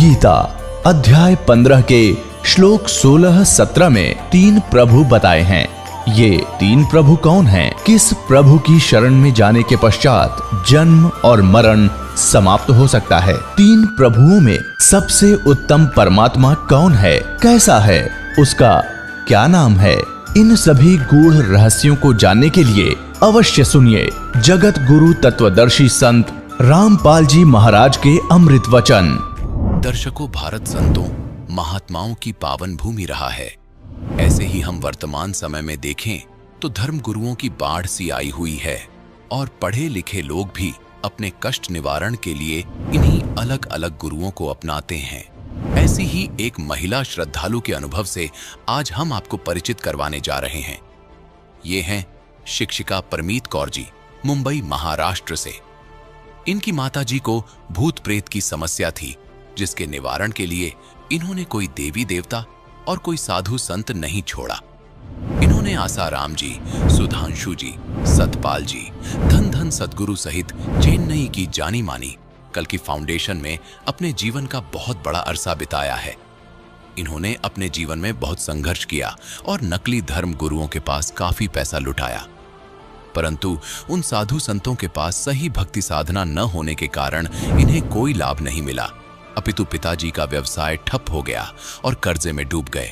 गीता अध्याय 15 के श्लोक 16-17 में 3 प्रभु बताए हैं। ये 3 प्रभु कौन हैं? किस प्रभु की शरण में जाने के पश्चात जन्म और मरण समाप्त हो सकता है? 3 प्रभुओं में सबसे उत्तम परमात्मा कौन है? कैसा है? उसका क्या नाम है? इन सभी गूढ़ रहस्यों को जानने के लिए अवश्य सुनिए जगत गुरु तत्वदर्शी संत रामपाल जी महाराज के अमृत वचन। दर्शकों, भारत संतों महात्माओं की पावन भूमि रहा है। ऐसे ही हम वर्तमान समय में देखें तो धर्म गुरुओं की बाढ़ सी आई हुई है और पढ़े लिखे लोग भी अपने कष्ट निवारण के लिए इन्हीं अलग अलग गुरुओं को अपनाते हैं। ऐसी ही एक महिला श्रद्धालु के अनुभव से आज हम आपको परिचित करवाने जा रहे हैं। ये हैं शिक्षिका परमीत कौर जी, मुंबई महाराष्ट्र से। इनकी माताजी को भूत प्रेत की समस्या थी, जिसके निवारण के लिए इन्होंने कोई देवी देवता और कोई साधु संत नहीं छोड़ा। इन्होंने आसाराम जी, सुधांशु जी, सतपाल जी, धन धन सद्गुरु सहित चेन्नई की जानी मानी कल्कि फाउंडेशन में अपने जीवन का बहुत बड़ा अरसा बिताया है। इन्होंने अपने जीवन में बहुत संघर्ष किया और नकली धर्म गुरुओं के पास काफी पैसा लुटाया, परंतु उन साधु संतों के पास सही भक्ति साधना न होने के कारण इन्हें कोई लाभ नहीं मिला, अपितु पिताजी का व्यवसाय ठप हो गया और कर्जे में डूब गए।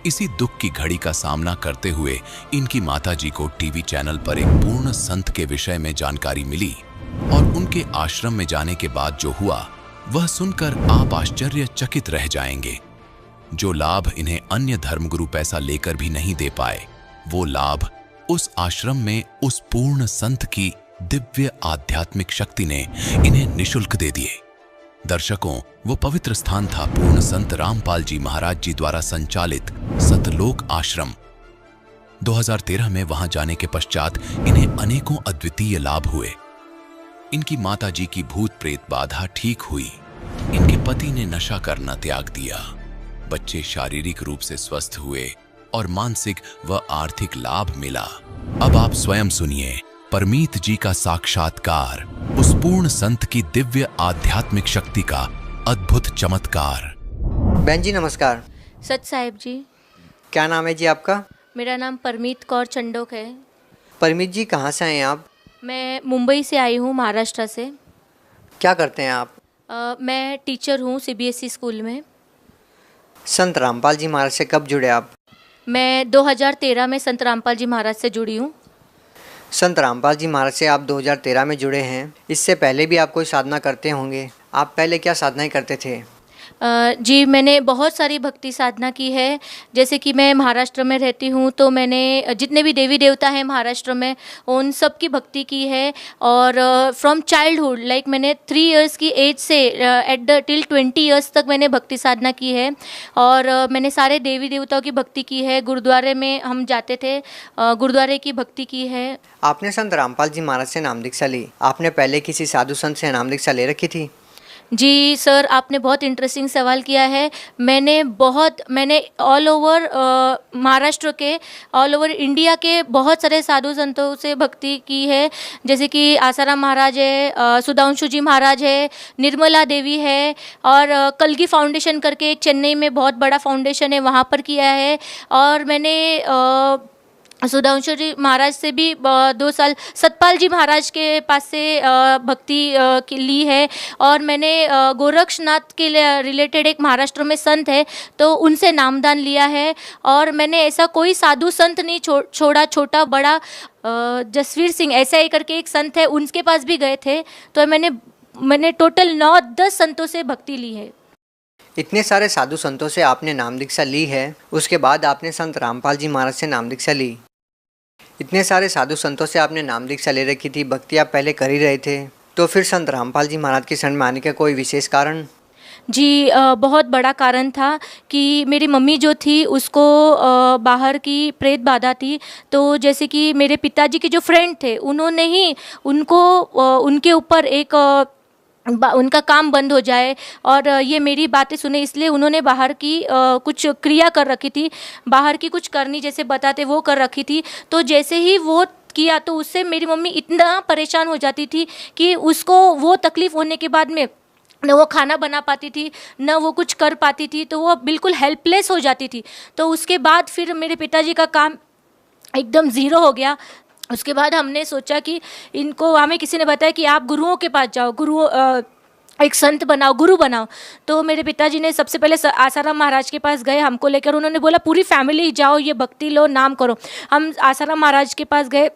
इसी दुख की घड़ी का सामना करते हुए इनकी माताजी को टीवी चैनल पर एक पूर्ण संत के विषय में जानकारी मिली और उनके आश्रम में जाने के बाद जो हुआ वह सुनकर आप आश्चर्यचकित रह जाएंगे। जो लाभ इन्हें अन्य धर्मगुरु पैसा लेकर भी नहीं दे पाए, वो लाभ उस आश्रम में उस पूर्ण संत की दिव्य आध्यात्मिक शक्ति ने इन्हें निशुल्क दे दिए। दर्शकों, वो पवित्र स्थान था पूर्ण संत रामपाल जी महाराज जी द्वारा संचालित सतलोक आश्रम। 2013 में वहां जाने के पश्चात इन्हें अनेकों अद्वितीय लाभ हुए। इनकी माताजी की भूत प्रेत बाधा ठीक हुई, इनके पति ने नशा करना त्याग दिया, बच्चे शारीरिक रूप से स्वस्थ हुए और मानसिक व आर्थिक लाभ मिला। अब आप स्वयं सुनिए परमीत जी का साक्षात्कार, उस पूर्ण संत की दिव्य आध्यात्मिक शक्ति का अद्भुत चमत्कार। बहन जी नमस्कार। सत साहिब जी। क्या नाम है जी आपका? मेरा नाम परमीत कौर चंडोक है। परमीत जी कहाँ से आए हैं आप? मैं मुंबई से आई हूँ, महाराष्ट्र से। क्या करते हैं आप? मैं टीचर हूँ सीबीएसई स्कूल में। संत रामपाल जी महाराज से कब जुड़े आप? मैं 2013 में संत रामपाल जी महाराज से जुड़ी हूँ। संत रामपाल जी महाराज से आप 2013 में जुड़े हैं। इससे पहले भी आप कोई साधना करते होंगे। आप पहले क्या साधनाएं करते थे? जी, मैंने बहुत सारी भक्ति साधना की है। जैसे कि मैं महाराष्ट्र में रहती हूँ, तो मैंने जितने भी देवी देवता हैं महाराष्ट्र में उन सब की भक्ति की है। और फ्रॉम चाइल्डहुड, लाइक मैंने 3 इयर्स की एज से टिल 20 इयर्स तक मैंने भक्ति साधना की है। और मैंने सारे देवी देवताओं की भक्ति की है। गुरुद्वारे में हम जाते थे, गुरुद्वारे की भक्ति की है। आपने संत रामपाल जी महाराज से नाम दीक्षा ली। आपने पहले किसी साधु संत से नाम दीक्षा ले रखी थी? जी सर, आपने बहुत इंटरेस्टिंग सवाल किया है। मैंने ऑल ओवर महाराष्ट्र के, ऑल ओवर इंडिया के बहुत सारे साधु संतों से भक्ति की है। जैसे कि आसाराम महाराज है, सुधांशु जी महाराज है, निर्मला देवी है, और कल्गी फाउंडेशन करके एक चेन्नई में बहुत बड़ा फाउंडेशन है, वहाँ पर किया है। और मैंने सुधांशु जी महाराज से भी 2 साल सतपाल जी महाराज के पास से भक्ति ली है। और मैंने गोरक्षनाथ के रिलेटेड एक महाराष्ट्र में संत है, तो उनसे नामदान लिया है। और मैंने ऐसा कोई साधु संत नहीं छोड़ा, छोटा बड़ा। जसवीर सिंह ऐसा ही करके एक संत है, उनके पास भी गए थे। तो मैंने टोटल 9-10 संतों से भक्ति ली है। इतने सारे साधु संतों से आपने नाम दीक्षा ली है, उसके बाद आपने संत रामपाल जी महाराज से नाम दीक्षा ली। इतने सारे साधु संतों से आपने नाम दीक्षा ले रखी थी, भक्ति आप पहले कर ही रहे थे, तो फिर संत रामपाल जी महाराज की शरण में आने का कोई विशेष कारण? जी, बहुत बड़ा कारण था कि मेरी मम्मी जो थी उसको बाहर की प्रेत बाधा थी। तो जैसे कि मेरे पिताजी के जो फ्रेंड थे, उन्होंने ही उनके ऊपर एक उनका काम बंद हो जाए, और ये मेरी बातें सुने, इसलिए उन्होंने बाहर की कुछ क्रिया कर रखी थी, बाहर की कुछ करनी जैसे बताते वो कर रखी थी। तो जैसे ही वो किया तो उससे मेरी मम्मी इतना परेशान हो जाती थी कि उसको वो तकलीफ़ होने के बाद में न वो खाना बना पाती थी, न वो कुछ कर पाती थी, तो वो बिल्कुल हेल्पलेस हो जाती थी। तो उसके बाद फिर मेरे पिताजी का काम एकदम ज़ीरो हो गया। उसके बाद हमने सोचा कि इनको, हमें किसी ने बताया कि आप गुरुओं के पास जाओ, एक संत बनाओ, गुरु बनाओ। तो मेरे पिताजी ने सबसे पहले आसाराम महाराज के पास गए हमको लेकर। उन्होंने बोला पूरी फैमिली जाओ, ये भक्ति लो, नाम करो। हम आसाराम महाराज के पास गए।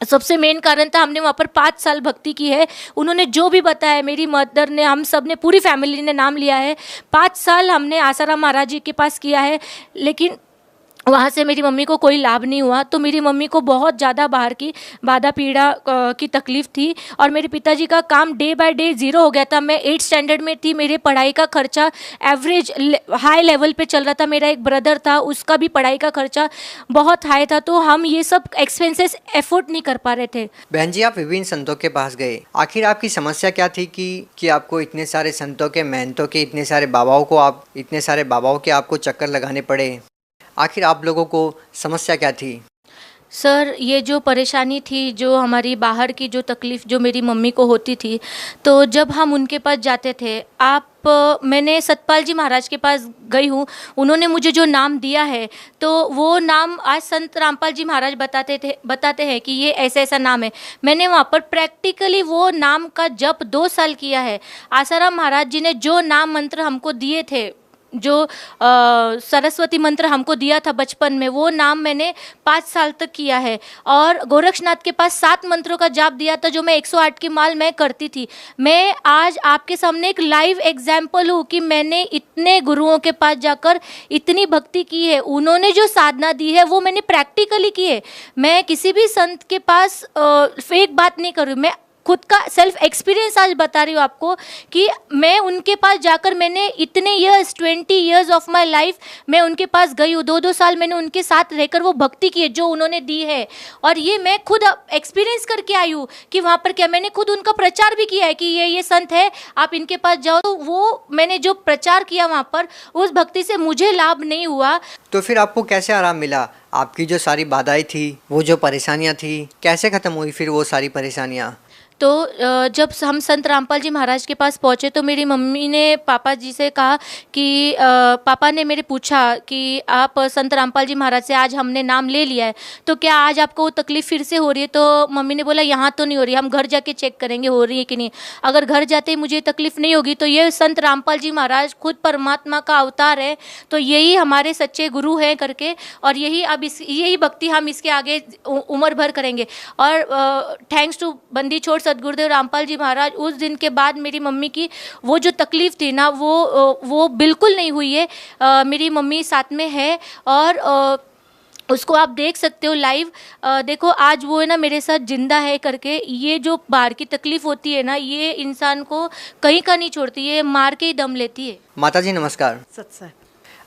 सबसे मेन कारण था, हमने वहाँ पर 5 साल भक्ति की है। उन्होंने जो भी बताया, मेरी मदर ने, हम सब ने, पूरी फैमिली ने नाम लिया है। 5 साल हमने आसाराम महाराज जी के पास किया है, लेकिन वहाँ से मेरी मम्मी को कोई लाभ नहीं हुआ। तो मेरी मम्मी को बहुत ज़्यादा बाहर की बाधा पीड़ा की तकलीफ़ थी, और मेरे पिताजी का काम डे बाय डे ज़ीरो हो गया था। मैं 8th स्टैंडर्ड में थी, मेरे पढ़ाई का खर्चा एवरेज हाई लेवल पे चल रहा था। मेरा एक ब्रदर था, उसका भी पढ़ाई का खर्चा बहुत हाई था, तो हम ये सब एक्सपेंसेस एफोर्ड नहीं कर पा रहे थे। बहन जी, आप विभिन्न संतों के पास गए, आखिर आपकी समस्या क्या थी कि आपको इतने सारे संतों के, महंतों के, इतने सारे बाबाओं के आपको चक्कर लगाने पड़े? आखिर आप लोगों को समस्या क्या थी? सर, ये जो परेशानी थी, जो हमारी बाहर की जो तकलीफ़ जो मेरी मम्मी को होती थी, तो जब हम उनके पास जाते थे, मैंने सतपाल जी महाराज के पास गई हूँ, उन्होंने मुझे जो नाम दिया है, तो वो नाम आज संत रामपाल जी महाराज बताते हैं कि ये ऐसा ऐसा नाम है। मैंने वहाँ पर प्रैक्टिकली वो नाम का जप 2 साल किया है। आसाराम महाराज जी ने जो नाम मंत्र हमको दिए थे, जो सरस्वती मंत्र हमको दिया था बचपन में, वो नाम मैंने 5 साल तक किया है। और गोरक्षनाथ के पास 7 मंत्रों का जाप दिया था, जो मैं 108 की माल मैं करती थी। मैं आज आपके सामने एक लाइव एग्जाम्पल हूँ कि मैंने इतने गुरुओं के पास जाकर इतनी भक्ति की है। उन्होंने जो साधना दी है वो मैंने प्रैक्टिकली की है। मैं किसी भी संत के पास फेक बात नहीं कर रही हूँ, मैं खुद का सेल्फ एक्सपीरियंस आज बता रही हूँ आपको कि मैं उनके पास जाकर मैंने इतने years, 20 years of my life मैं उनके पास गई हूँ। 2-2 साल मैंने उनके साथ रहकर वो भक्ति की है जो उन्होंने दी है, और ये मैं खुद एक्सपीरियंस करके आई हूँ कि वहाँ पर क्या, मैंने खुद उनका प्रचार भी किया है कि ये संत है, आप इनके पास जाओ। तो वो मैंने जो प्रचार किया वहाँ पर, उस भक्ति से मुझे लाभ नहीं हुआ। तो फिर आपको कैसे आराम मिला? आपकी जो सारी बाधाएं थी, वो जो परेशानियां थी, कैसे ख़त्म हुई फिर वो सारी परेशानियां? तो जब हम संत रामपाल जी महाराज के पास पहुँचे, तो मेरी मम्मी ने पापा जी से कहा कि पापा ने मेरे पूछा कि आप संत रामपाल जी महाराज से, आज हमने नाम ले लिया है, तो क्या आज आपको तकलीफ़ फिर से हो रही है? तो मम्मी ने बोला यहाँ तो नहीं हो रही, हम घर जाके चेक करेंगे हो रही है कि नहीं। अगर घर जाते ही मुझे तकलीफ़ नहीं होगी तो ये संत रामपाल जी महाराज खुद परमात्मा का अवतार है, तो यही हमारे सच्चे गुरु हैं करके, और यही भक्ति हम इसके आगे उम्र भर करेंगे। और थैंक्स टू बंदी छोड़ सदगुरुदेव रामपाल जी महाराज, उस दिन के बाद मेरी मम्मी की वो जो तकलीफ़ थी ना, वो बिल्कुल नहीं हुई है। मेरी मम्मी साथ में है, और उसको आप देख सकते हो लाइव। देखो आज वो है ना मेरे साथ जिंदा है करके। ये जो बाहर की तकलीफ़ होती है ना, ये इंसान को कहीं का नहीं छोड़ती, ये मार के ही दम लेती है। माता जी नमस्कार। सत्संग।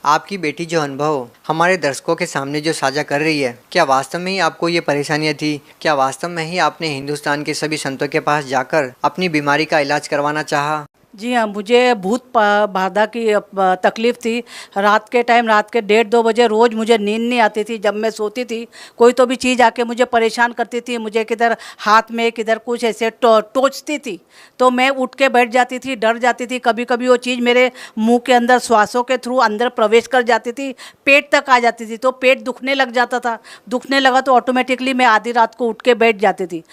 आपकी बेटी जो अनुभव हमारे दर्शकों के सामने जो साझा कर रही है, क्या वास्तव में ही आपको ये परेशानियां थी? क्या वास्तव में ही आपने हिंदुस्तान के सभी संतों के पास जाकर अपनी बीमारी का इलाज करवाना चाहा? जी हाँ, मुझे भूत बाधा की तकलीफ़ थी। रात के 1:30-2 बजे रोज़ मुझे नींद नहीं आती थी। जब मैं सोती थी, कोई तो भी चीज़ आके मुझे परेशान करती थी, मुझे किधर हाथ में किधर कुछ ऐसे टोचती थी, तो मैं उठ के बैठ जाती थी, डर जाती थी। कभी कभी वो चीज़ मेरे मुंह के अंदर श्वासों के थ्रू अंदर प्रवेश कर जाती थी, पेट तक आ जाती थी, तो पेट दुखने लग जाता था। दुखने लगा तो ऑटोमेटिकली मैं आधी रात को उठ के बैठ जाती थी।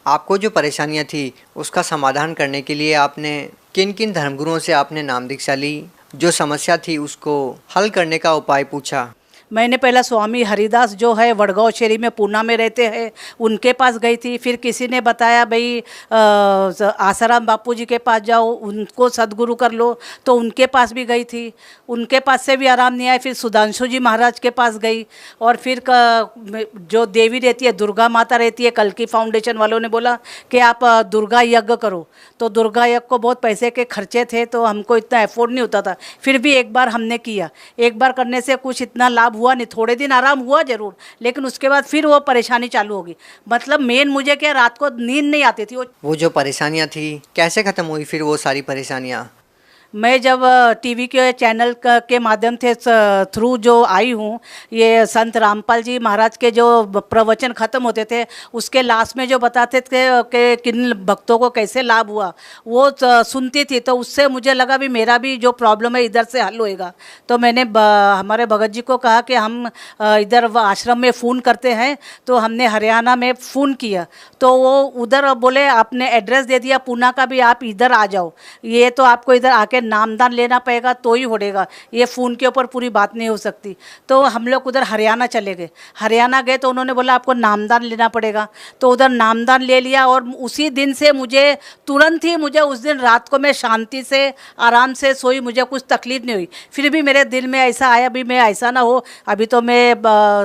आपको जो परेशानियां थी उसका समाधान करने के लिए आपने किन किन धर्मगुरुओं से आपने नाम दीक्षा ली? जो समस्या थी उसको हल करने का उपाय पूछा? मैंने पहला स्वामी हरिदास जो है वडगांव शहरी में, पूना में रहते हैं, उनके पास गई थी। फिर किसी ने बताया भाई आसाराम बापू जी के पास जाओ, उनको सदगुरु कर लो, तो उनके पास भी गई थी। उनके पास से भी आराम नहीं आया। फिर सुधांशु जी महाराज के पास गई, और फिर जो देवी रहती है, दुर्गा माता रहती है, कल्की फाउंडेशन वालों ने बोला कि आप दुर्गा यज्ञ करो। तो दुर्गा यज्ञ को बहुत पैसे के खर्चे थे, तो हमको इतना अफोर्ड नहीं होता था। फिर भी एक बार हमने किया। एक बार करने से कुछ इतना लाभ हुआ नहीं, थोड़े दिन आराम हुआ जरूर, लेकिन उसके बाद फिर वो परेशानी चालू होगी। मतलब मेन मुझे क्या, रात को नींद नहीं आती थी। वो जो परेशानियां थी कैसे ख़त्म हुई फिर वो सारी परेशानियां? मैं जब टीवी के चैनल के माध्यम से थ्रू जो आई हूँ, ये संत रामपाल जी महाराज के जो प्रवचन ख़त्म होते थे उसके लास्ट में जो बताते थे कि किन भक्तों को कैसे लाभ हुआ, वो सुनती थी। तो उससे मुझे लगा भी मेरा भी जो प्रॉब्लम है इधर से हल होएगा। तो मैंने हमारे भगत जी को कहा कि हम इधर आश्रम में फ़ोन करते हैं। तो हमने हरियाणा में फ़ोन किया तो वो उधर बोले आपने एड्रेस दे दिया पूना का भी, आप इधर आ जाओ, ये तो आपको इधर आके नामदान लेना पड़ेगा तो ही होगा, ये फ़ोन के ऊपर पूरी बात नहीं हो सकती। तो हम लोग उधर हरियाणा चले गए। हरियाणा गए तो उन्होंने बोला आपको नामदान लेना पड़ेगा। तो उधर नामदान ले लिया और उसी दिन से मुझे तुरंत ही उस दिन रात को मैं शांति से आराम से सोई, मुझे कुछ तकलीफ नहीं हुई। फिर भी मेरे दिल में ऐसा आया भी मैं ऐसा ना हो, अभी तो मैं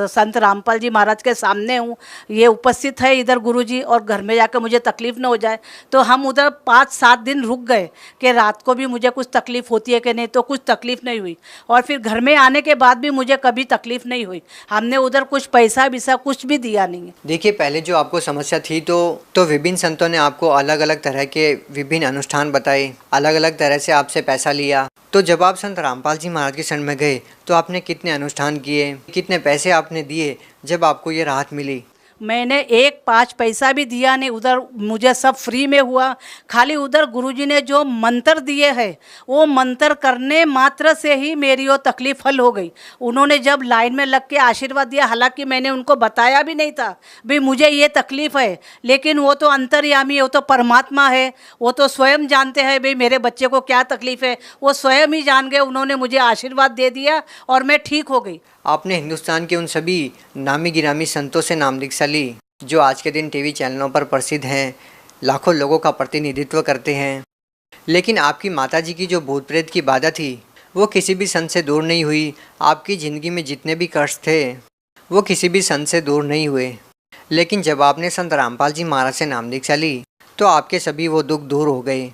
संत रामपाल जी महाराज के सामने हूँ, ये उपस्थित है इधर गुरुजी, और घर में जाकर मुझे तकलीफ़ ना हो जाए। तो हम उधर 5-7 दिन रुक गए कि रात को भी मुझे कुछ तकलीफ़ होती है कि नहीं, तो कुछ तकलीफ़ नहीं हुई। और फिर घर में आने के बाद भी मुझे कभी तकलीफ़ नहीं हुई। हमने उधर कुछ पैसा वैसा कुछ भी दिया नहीं है। देखिए, पहले जो आपको समस्या थी तो विभिन्न संतों ने आपको अलग अलग तरह के विभिन्न अनुष्ठान बताए, अलग अलग तरह से आपसे पैसा लिया। तो जब आप संत रामपाल जी महाराज के शरण में गए तो आपने कितने अनुष्ठान किए, कितने पैसे आपने दिए जब आपको ये राहत मिली? मैंने 1 पैसा भी दिया नहीं, उधर मुझे सब फ्री में हुआ। खाली उधर गुरुजी ने जो मंत्र दिए हैं वो मंत्र करने मात्र से ही मेरी वो तकलीफ़ हल हो गई। उन्होंने जब लाइन में लग के आशीर्वाद दिया, हालांकि मैंने उनको बताया भी नहीं था भाई मुझे ये तकलीफ़ है, लेकिन वो तो अंतर्यामी है, वो तो परमात्मा है, वो तो स्वयं जानते हैं भाई मेरे बच्चे को क्या तकलीफ़ है, वो स्वयं ही जान गए। उन्होंने मुझे आशीर्वाद दे दिया और मैं ठीक हो गई। आपने हिंदुस्तान के उन सभी नामी गिरामी संतों से नाम दीक्षा ली जो आज के दिन टीवी चैनलों पर प्रसिद्ध हैं, लाखों लोगों का प्रतिनिधित्व करते हैं, लेकिन आपकी माताजी की जो भूत प्रेत की बाधा थी वो किसी भी संत से दूर नहीं हुई। आपकी ज़िंदगी में जितने भी कष्ट थे वो किसी भी संत से दूर नहीं हुए। लेकिन जब आपने संत रामपाल जी महाराज से नाम दीक्षा ली तो आपके सभी वो दुख दूर हो गए।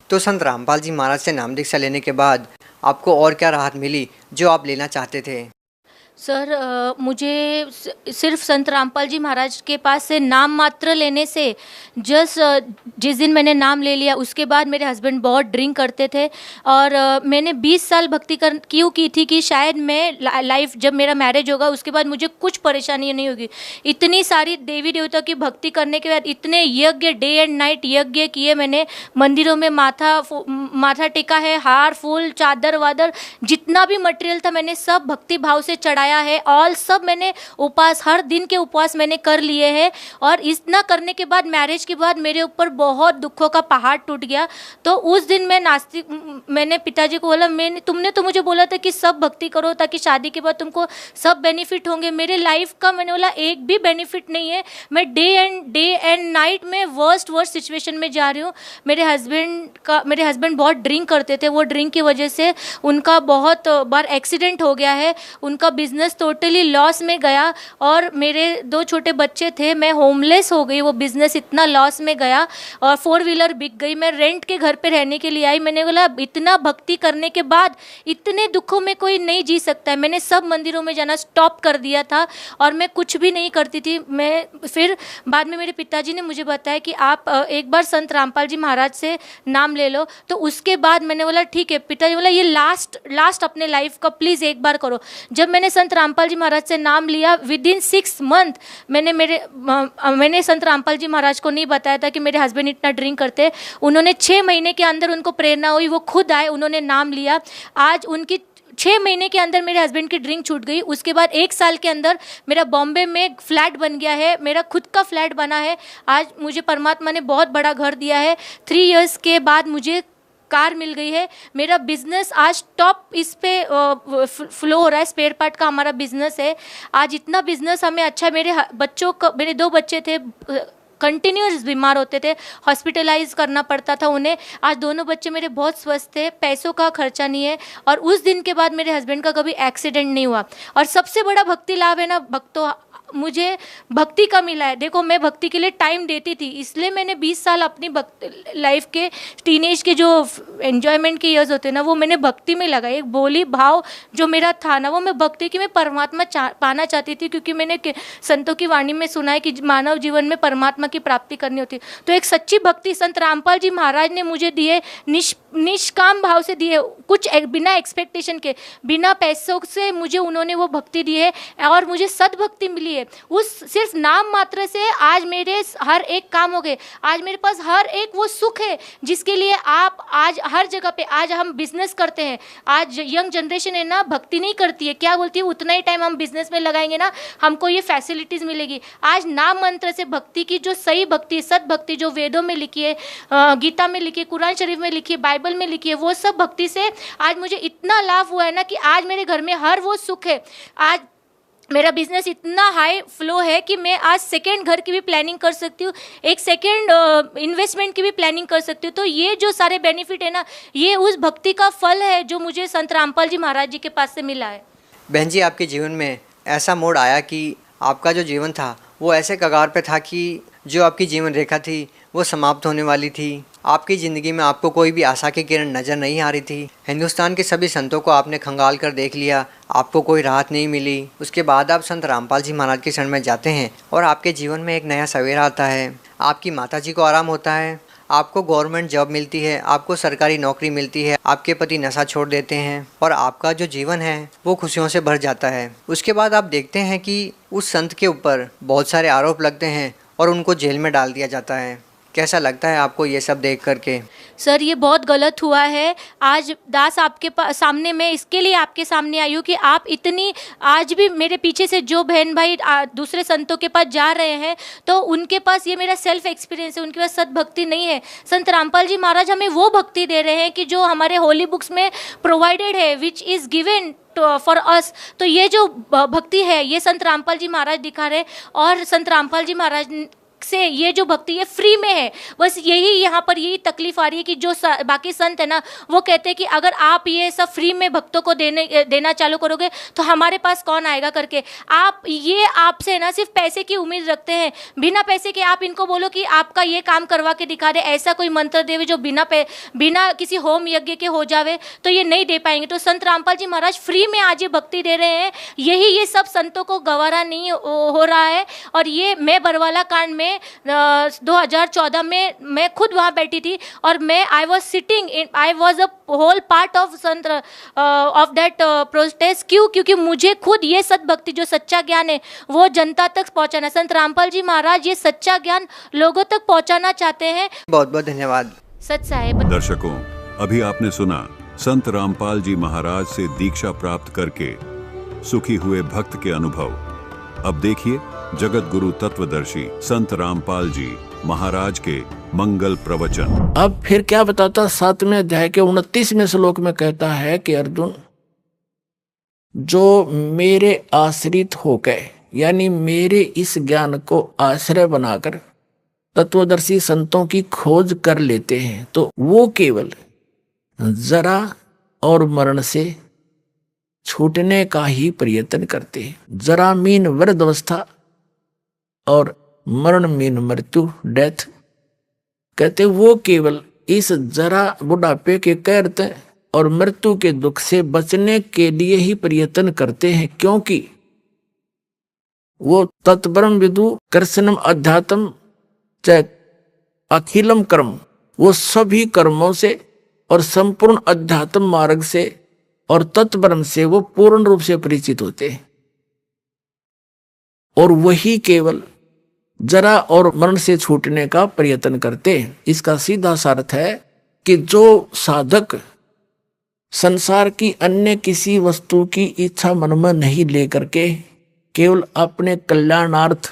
तो संत रामपाल जी महाराज से नाम दीक्षा लेने के बाद आपको और क्या राहत मिली जो आप लेना चाहते थे? सर मुझे सिर्फ संत रामपाल जी महाराज के पास से नाम मात्र लेने से जिस दिन मैंने नाम ले लिया उसके बाद मेरे हस्बैंड बहुत ड्रिंक करते थे और मैंने 20 साल भक्ति क्यों की थी कि शायद मैं लाइफ जब मेरा मैरिज होगा उसके बाद मुझे कुछ परेशानी नहीं होगी। इतनी सारी देवी देवता की भक्ति करने के बाद इतने यज्ञ, डे एंड नाइट यज्ञ किए मैंने, मंदिरों में माथा टेका है, हार फूल चादर वादर जितना भी मटेरियल था मैंने सब भक्ति भाव से चढ़ाया है। ऑल सब मैंने उपवास, हर दिन के उपवास मैंने कर लिए हैं। और इतना करने के बाद मैरिज के बाद मेरे ऊपर बहुत दुखों का पहाड़ टूट गया। तो उस दिन मैंने पिताजी को बोला, तुमने तो मुझे बोला था कि सब भक्ति करो ताकि शादी के बाद तुमको सब बेनिफिट होंगे। मेरे लाइफ का मैंने बोला एक भी बेनिफिट नहीं है। मैं डे एंड नाइट में वर्स्ट सिचुएशन में जा रही हूँ। मेरे हस्बैंड बहुत ड्रिंक करते थे। वो ड्रिंक की वजह से उनका बहुत बार एक्सीडेंट हो गया है। उनका बिजनेस टोटली लॉस में गया और मेरे 2 छोटे बच्चे थे, मैं होमलेस हो गई। वो बिजनेस इतना लॉस में गया और 4 व्हीलर बिक गई। मैं रेंट के घर पे रहने के लिए आई। मैंने बोला इतना भक्ति करने के बाद इतने दुखों में कोई नहीं जी सकता है। मैंने सब मंदिरों में जाना स्टॉप कर दिया था और मैं कुछ भी नहीं करती थी। फिर बाद में मेरे पिताजी ने मुझे बताया कि आप एक बार संत रामपाल जी महाराज से नाम ले लो। तो उसके बाद मैंने बोला ठीक है। पिताजी बोला ये लास्ट अपने लाइफ का प्लीज़ एक बार करो। जब मैंने संत रामपाल जी महाराज से नाम लिया विदिन 6 मंथ मैंने संत रामपाल जी महाराज को नहीं बताया था कि मेरे हस्बैंड इतना ड्रिंक करते। उन्होंने 6 महीने के अंदर उनको प्रेरणा हुई, वो खुद आए, उन्होंने नाम लिया। आज उनकी 6 महीने के अंदर मेरे हस्बैंड की ड्रिंक छूट गई। उसके बाद 1 साल के अंदर मेरा बॉम्बे में फ्लैट बन गया है, मेरा खुद का फ्लैट बना है। आज मुझे परमात्मा ने बहुत बड़ा घर दिया है। 3 इयर्स के बाद मुझे कार मिल गई है। मेरा बिजनेस आज टॉप इस पे फ्लो हो रहा है। स्पेयर पार्ट का हमारा बिजनेस है। आज इतना बिजनेस हमें अच्छा, मेरे 2 बच्चे थे कंटिन्यूस बीमार होते थे, हॉस्पिटलाइज करना पड़ता था उन्हें। आज दोनों बच्चे मेरे बहुत स्वस्थ थे, पैसों का खर्चा नहीं है। और उस दिन के बाद मेरे हस्बैंड का कभी एक्सीडेंट नहीं हुआ। और सबसे बड़ा भक्ति लाभ है ना भक्तों, मुझे भक्ति का मिला है। देखो मैं भक्ति के लिए टाइम देती थी, इसलिए मैंने 20 साल अपनी लाइफ के टीनेज के जो एन्जॉयमेंट के ईयर्स होते हैं ना, वो मैंने भक्ति में लगाए। एक बोली भाव जो मेरा था ना, वो मैं भक्ति की, मैं परमात्मा पाना चाहती थी, क्योंकि मैंने संतों की वाणी में सुना है कि मानव जीवन में परमात्मा की प्राप्ति करनी होती है। तो एक सच्ची भक्ति संत रामपाल जी महाराज ने मुझे दिए, निष्काम भाव से दिए, कुछ बिना एक्सपेक्टेशन के, बिना पैसों से मुझे उन्होंने वो भक्ति दी है और मुझे सद्भक्ति मिली है। उस सिर्फ नाम मात्र से आज मेरे हर एक काम हो गए, आज मेरे पास हर एक वो सुख है जिसके लिए आप आज हर जगह पे, आज हम बिजनेस करते हैं। आज यंग जनरेशन है ना, भक्ति नहीं करती है, क्या बोलती है, उतना ही टाइम हम बिजनेस में लगाएंगे ना, हमको ये फैसिलिटीज़ मिलेगी। आज नाम मंत्र से भक्ति की जो सही भक्ति, सद्भक्ति जो वेदों में लिखी है, गीता में लिखी है, कुरान शरीफ में लिखी है, बाइबल में लिखी है, वो सब भक्ति से आज मुझे इतना लाभ हुआ है ना कि आज मेरे घर में हर वो सुख है। आज मेरा बिजनेस इतना हाई फ्लो है कि मैं आज सेकेंड घर की भी प्लानिंग कर सकती हूँ, एक सेकेंड इन्वेस्टमेंट की भी प्लानिंग कर सकती हूँ। तो ये जो सारे बेनिफिट है ना, ये उस भक्ति का फल है जो मुझे संत रामपाल जी महाराज जी के पास से मिला है। बहन जी, आपके जीवन में ऐसा मोड़ आया कि आपका जो जीवन था वो ऐसे कगार पे था कि जो आपकी जीवन रेखा थी वो समाप्त होने वाली थी। आपकी ज़िंदगी में आपको कोई भी आशा की किरण नज़र नहीं आ रही थी। हिंदुस्तान के सभी संतों को आपने खंगाल कर देख लिया, आपको कोई राहत नहीं मिली। उसके बाद आप संत रामपाल जी महाराज के शरण में जाते हैं और आपके जीवन में एक नया सवेरा आता है। आपकी माता जी को आराम होता है, आपको गवर्नमेंट जॉब मिलती है, आपको सरकारी नौकरी मिलती है, आपके पति नशा छोड़ देते हैं और आपका जो जीवन है वो खुशियों से भर जाता है। उसके बाद आप देखते हैं कि उस संत के ऊपर बहुत सारे आरोप लगते हैं और उनको जेल में डाल दिया जाता है। कैसा लगता है आपको ये सब देख करके? सर ये बहुत गलत हुआ है। आज दास आपके सामने, मैं इसके लिए आपके सामने आई हूँ कि आप इतनी, आज भी मेरे पीछे से जो बहन भाई दूसरे संतों के पास जा रहे हैं तो उनके पास, ये मेरा सेल्फ एक्सपीरियंस है, उनके पास सद्भक्ति नहीं है। संत रामपाल जी महाराज हमें वो भक्ति दे रहे हैं कि जो हमारे होली बुक्स में प्रोवाइडेड है, which is given for us. तो ये जो भक्ति है ये संत रामपाल जी महाराज दिखा रहे हैं और संत रामपाल जी महाराज से ये जो भक्ति है फ्री में है। बस यही यहाँ पर यही तकलीफ आ रही है कि जो बाकी संत है ना, वो कहते हैं कि अगर आप ये सब फ्री में भक्तों को देना चालू करोगे तो हमारे पास कौन आएगा करके। आप ये आपसे ना सिर्फ पैसे की उम्मीद रखते हैं, बिना पैसे के आप इनको बोलो कि आपका ये काम करवा के दिखा दे, ऐसा कोई मंत्र देवे जो बिना किसी होम यज्ञ के हो जावे, तो ये नहीं दे पाएंगे। तो संत रामपाल जी महाराज फ्री में आज ये भक्ति दे रहे हैं, यही ये सब संतों को गवारा नहीं हो रहा है। और ये मैं बरवाला कांड में 2014 में मैं खुद वहाँ बैठी थी और मैं I was a whole part of संत ऑफ दैट प्रोटेस्ट। क्योंकि मुझे खुद ये सद्भक्ति जो सच्चा ज्ञान है वो जनता तक पहुँचाना, संत रामपाल जी महाराज ये सच्चा ज्ञान लोगों तक पहुँचाना चाहते हैं। बहुत बहुत धन्यवाद सच साहेब। दर्शकों, अभी आपने सुना संत रामपाल जी महाराज से दीक्षा प्राप्त करके सुखी हुए भक्त के अनुभव। अब देखिए जगत गुरु तत्वदर्शी संत रामपाल जी महाराज के मंगल प्रवचन। अब फिर क्या बताता, 7वें अध्याय के 29वें श्लोक में कहता है कि अर्जुन, जो मेरे आश्रित हो गए, यानी मेरे इस ज्ञान को आश्रय बनाकर तत्वदर्शी संतों की खोज कर लेते हैं, तो वो केवल जरा और मरण से छूटने का ही प्रयत्न करते हैं। जरा मीन वृद्धावस्था और मरण मीन मृत्यु, डेथ। कहते वो केवल इस जरा बुढ़ापे के कहते और मृत्यु के दुख से बचने के लिए ही प्रयत्न करते हैं, क्योंकि वो तत्परम विदु कृष्णम अध्यात्म च अखिलम कर्म, वो सभी कर्मों से और संपूर्ण अध्यात्म मार्ग से और तत्परम से वो पूर्ण रूप से परिचित होते हैं। और वही केवल जरा और मरण से छूटने का प्रयत्न करते हैं। इसका सीधा सा अर्थ है कि जो साधक संसार की अन्य किसी वस्तु की इच्छा मन में नहीं लेकर के केवल अपने कल्याणार्थ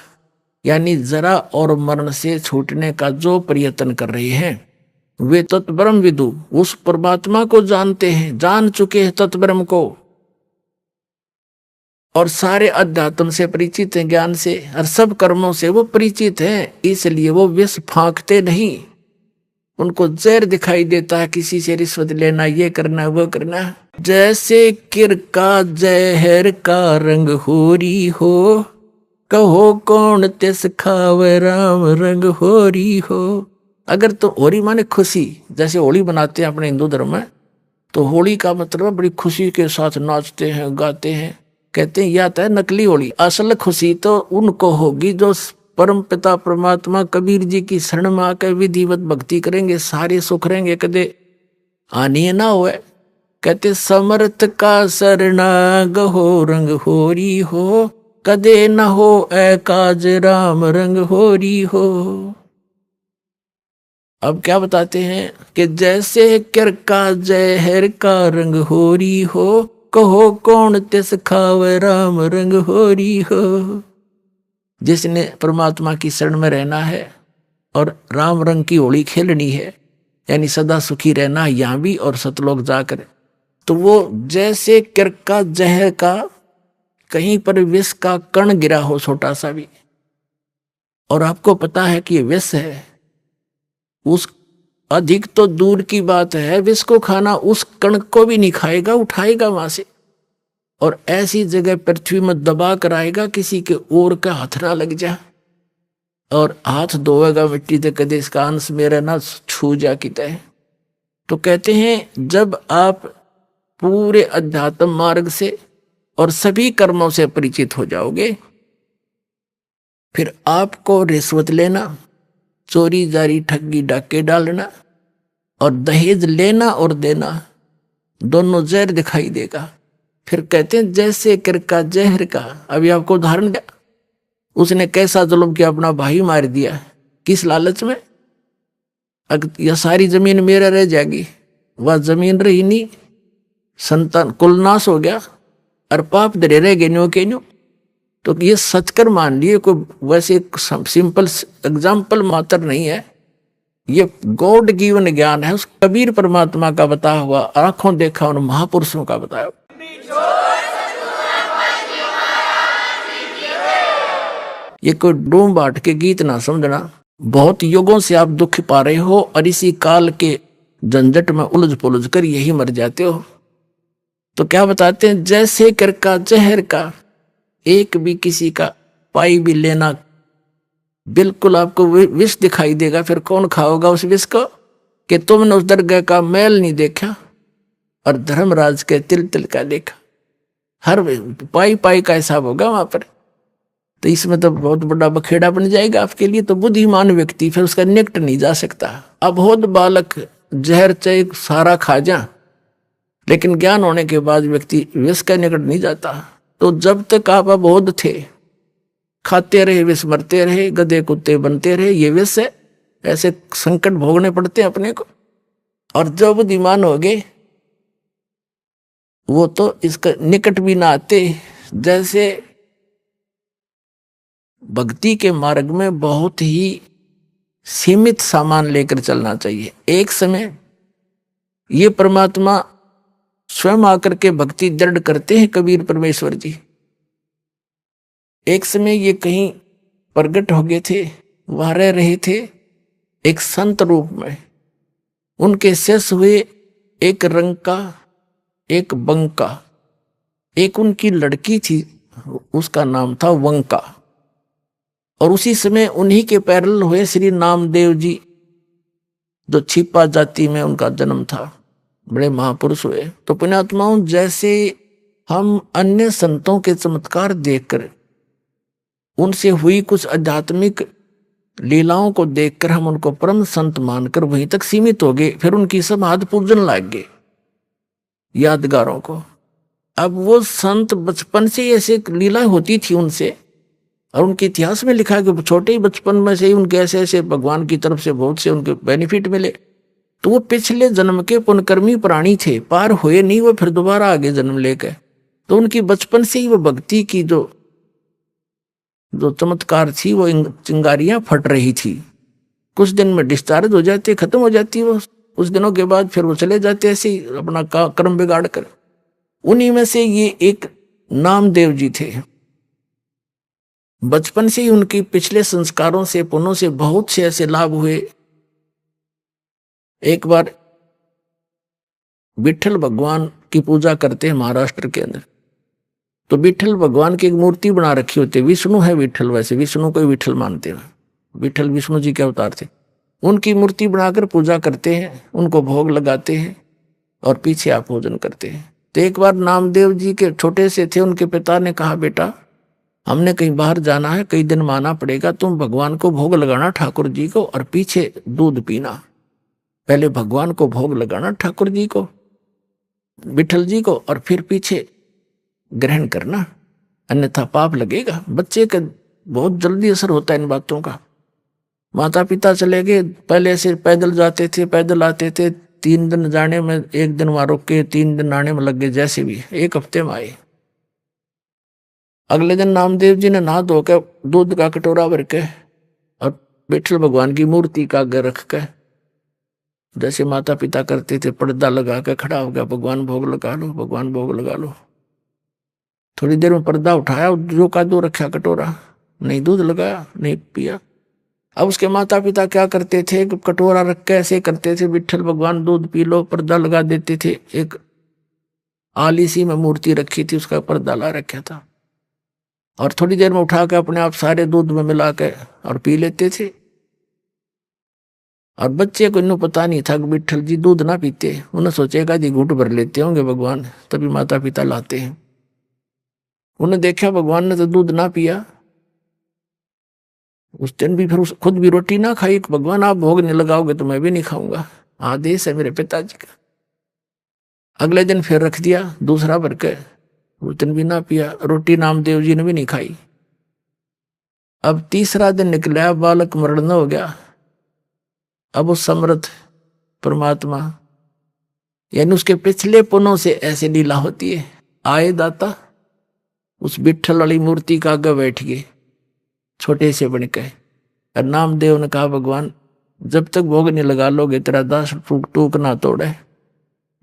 यानी जरा और मरण से छूटने का जो प्रयत्न कर रहे हैं, वे तत्ब्रह्म विदु उस परमात्मा को जानते हैं, जान चुके हैं तत्ब्रह्म को, और सारे अध्यात्म से परिचित हैं, ज्ञान से और सब कर्मों से वो परिचित हैं। इसलिए वो विष फांकते नहीं। उनको जहर दिखाई देता है, किसी से रिश्वत लेना, ये करना वो करना। जैसे किर का जहर का रंग होरी हो, कहो कौन तिस खावे राम रंग होरी हो। अगर तो होरी माने खुशी, जैसे होली बनाते हैं अपने हिंदू धर्म में, तो होली का मतलब बड़ी खुशी के साथ नाचते हैं गाते हैं। कहते हैं यह तो है नकली होली, असल खुशी तो उनको होगी जो परम पिता परमात्मा कबीर जी की शरण में आकर विधिवत भक्ति करेंगे, सारे सुख रहेंगे, कदे हानि ना होए। कहते समर्थ का शरणाग हो रंग होरी हो, कदे न हो ए काज राम रंग होरी हो। अब क्या बताते हैं कि जैसे कर का जहर का रंग होरी हो, कहो कौन तिस खावे राम रंग होरी हो। जिसने परमात्मा की शरण में रहना है और राम रंग की होली खेलनी है, यानी सदा सुखी रहना है यहां भी और सतलोक जाकर, तो वो जैसे किरका जहर का कहीं पर विष का कण गिरा हो छोटा सा भी, और आपको पता है कि ये विष है, उस अधिक तो दूर की बात है, विष को खाना उस कण को भी नहीं खाएगा, उठाएगा वहां से और ऐसी जगह पृथ्वी में दबा कर आएगा किसी के ओर का हाथ ना लग जा, और हाथ धोएगा मिट्टी से, कदे इसका अंश मेरा ना छू जा की तय। तो कहते हैं जब आप पूरे अध्यात्म मार्ग से और सभी कर्मों से परिचित हो जाओगे, फिर आपको रिश्वत लेना, चोरी जारी ठगी डाके डालना और दहेज लेना और देना दोनों जहर दिखाई देगा। फिर कहते हैं जैसे किरका जहर का। अभी आपको उदाहरण दिया, उसने कैसा जुल्म किया, अपना भाई मार दिया, किस लालच में, अगर यह सारी जमीन मेरा रह जाएगी, वह जमीन रही नहीं, संतान कुलनाश हो गया और पाप धरे रह गए न्यो के न्यो। तो ये सच कर मान लिए, कोई वैसे सिंपल एग्जाम्पल मात्र नहीं है, ये गॉड गिवन ज्ञान है, उस कबीर परमात्मा का बताया हुआ, आंखों देखा उन महापुरुषों का बताया। ये कोई डूम बाट के गीत ना समझना। बहुत युगों से आप दुख पा रहे हो और इसी काल के झंझट में उलझ पुलझ कर यही मर जाते हो। तो क्या बताते हैं, जैसे किरका जहर का, एक भी किसी का पाई भी लेना, बिल्कुल आपको विष दिखाई देगा। फिर कौन खाओगा उस विष को, कि तुमने उस दरगाह का मैल नहीं देखा और धर्मराज के तिल तिल का देखा। हर पाई पाई का हिसाब होगा वहां पर। तो इसमें तो बहुत बड़ा बखेड़ा बन जाएगा आपके लिए। तो बुद्धिमान व्यक्ति फिर उसका निकट नहीं जा सकता। अबोध बालक जहर चाहे सारा खा जा, लेकिन ज्ञान होने के बाद व्यक्ति विष का निकट नहीं जाता। तो जब तक आप अबोध थे, खाते रहे विष, मरते रहे, गधे कुत्ते बनते रहे, ये विष है, ऐसे संकट भोगने पड़ते हैं अपने को। और जब बुद्धिमान हो गए वो तो इसका निकट भी ना आते। जैसे भक्ति के मार्ग में बहुत ही सीमित सामान लेकर चलना चाहिए। एक समय ये परमात्मा स्वयं आकर के भक्ति दृढ़ करते हैं कबीर परमेश्वर जी। एक समय ये कहीं प्रकट हो गए थे, वहां रह रहे थे एक संत रूप में। उनके शिष्य हुए एक रंका, एक बंका, एक उनकी लड़की थी, उसका नाम था वंका। और उसी समय उन्हीं के पैरल हुए श्री नामदेव जी, जो छिपा जाति में उनका जन्म था, बड़े महापुरुष हुए। तो पुण्यात्माओं, जैसे हम अन्य संतों के चमत्कार देखकर, उनसे हुई कुछ आध्यात्मिक लीलाओं को देखकर हम उनको परम संत मानकर वहीं तक सीमित हो गए, फिर उनकी समाधि पूजन लग गए यादगारों को। अब वो संत बचपन से ऐसे लीला होती थी उनसे, और उनके इतिहास में लिखा है कि छोटे ही बचपन में से ही उनके ऐसे ऐसे भगवान की तरफ से बहुत से उनके बेनिफिट मिले। तो वो पिछले जन्म के पुण्यकर्मी प्राणी थे, पार हुए नहीं, वो फिर दोबारा आगे जन्म लेकर। तो उनकी बचपन से ही वो भक्ति की जो चमत्कार थी, वो चिंगारियां फट रही थी। कुछ दिन में डिस्चार्ज हो जाती, खत्म हो जाती वो, कुछ दिनों के बाद फिर वो चले जाते ऐसे ही अपना कर्म बिगाड़ कर। उन्हीं में से ये एक नामदेव जी थे। बचपन से ही उनकी पिछले संस्कारों से, पुण्यों से बहुत से ऐसे लाभ हुए। एक बार विठल भगवान की पूजा करते हैं महाराष्ट्र के अंदर, तो विठल भगवान की एक मूर्ति बना रखी होती है, विष्णु है विठल, वैसे विष्णु को ही विठल मानते हैं, विठल विष्णु जी के अवतार थे। उनकी मूर्ति बनाकर पूजा करते हैं, उनको भोग लगाते हैं और पीछे आप भोजन करते हैं। तो एक बार नामदेव जी के छोटे से थे, उनके पिता ने कहा, बेटा हमने कहीं बाहर जाना है, कई दिन माना पड़ेगा, तुम भगवान को भोग लगाना ठाकुर जी को और पीछे दूध पीना। पहले भगवान को भोग लगाना ठाकुर जी को, विठल जी को, और फिर पीछे ग्रहण करना, अन्यथा पाप लगेगा। बच्चे का बहुत जल्दी असर होता है इन बातों का। माता पिता चले गए, पहले से पैदल जाते थे, पैदल आते थे, 3 दिन जाने में, 1 दिन वहां रुक के 3 दिन आने में लग गए, जैसे भी 1 हफ्ते में आए। अगले दिन नामदेव जी ने नहा धोकर दूध का कटोरा भर के और विठल भगवान की मूर्ति का आगे रख के, जैसे माता पिता करते थे, पर्दा लगा के खड़ा हो गया, भगवान भोग लगा लो, भगवान भोग लगा लो। थोड़ी देर में पर्दा उठाया, जो का दो रखा कटोरा, नहीं दूध लगाया, नहीं पिया। अब उसके माता पिता क्या करते थे, कटोरा रख के ऐसे करते थे, विठल भगवान दूध पी लो, पर्दा लगा देते थे। एक आली सी में मूर्ति रखी थी, उसका पर्दा ला रखा था, और थोड़ी देर में उठा के अपने आप सारे दूध में मिला के और पी लेते थे। और बच्चे को इन्हों पता नहीं था कि विठल जी दूध ना पीते, उन्हें सोचेगा जी घूंट भर लेते होंगे भगवान, तभी माता पिता लाते हैं। उन्हें देखा भगवान ने तो दूध ना पिया, उस दिन भी फिर खुद भी रोटी ना खाई। भगवान आप भोग नहीं लगाओगे तो मैं भी नहीं खाऊंगा, आदेश है मेरे पिताजी का। अगले दिन फिर रख दिया दूसरा भर के, उस दिन भी ना पिया, रोटी नामदेव जी ने भी नहीं खाई। अब तीसरा दिन निकला, बालक मरण हो गया। अब उस समर्थ परमात्मा यानी उसके पिछले पुनों से ऐसे लीला होती है। आए दाता उस विठल वाली मूर्ति का आगे बैठ गए, छोटे से बन के, और नामदेव ने कहा, भगवान जब तक भोग नहीं लगा लोगे तेरा दास टूक टूक ना तोड़े,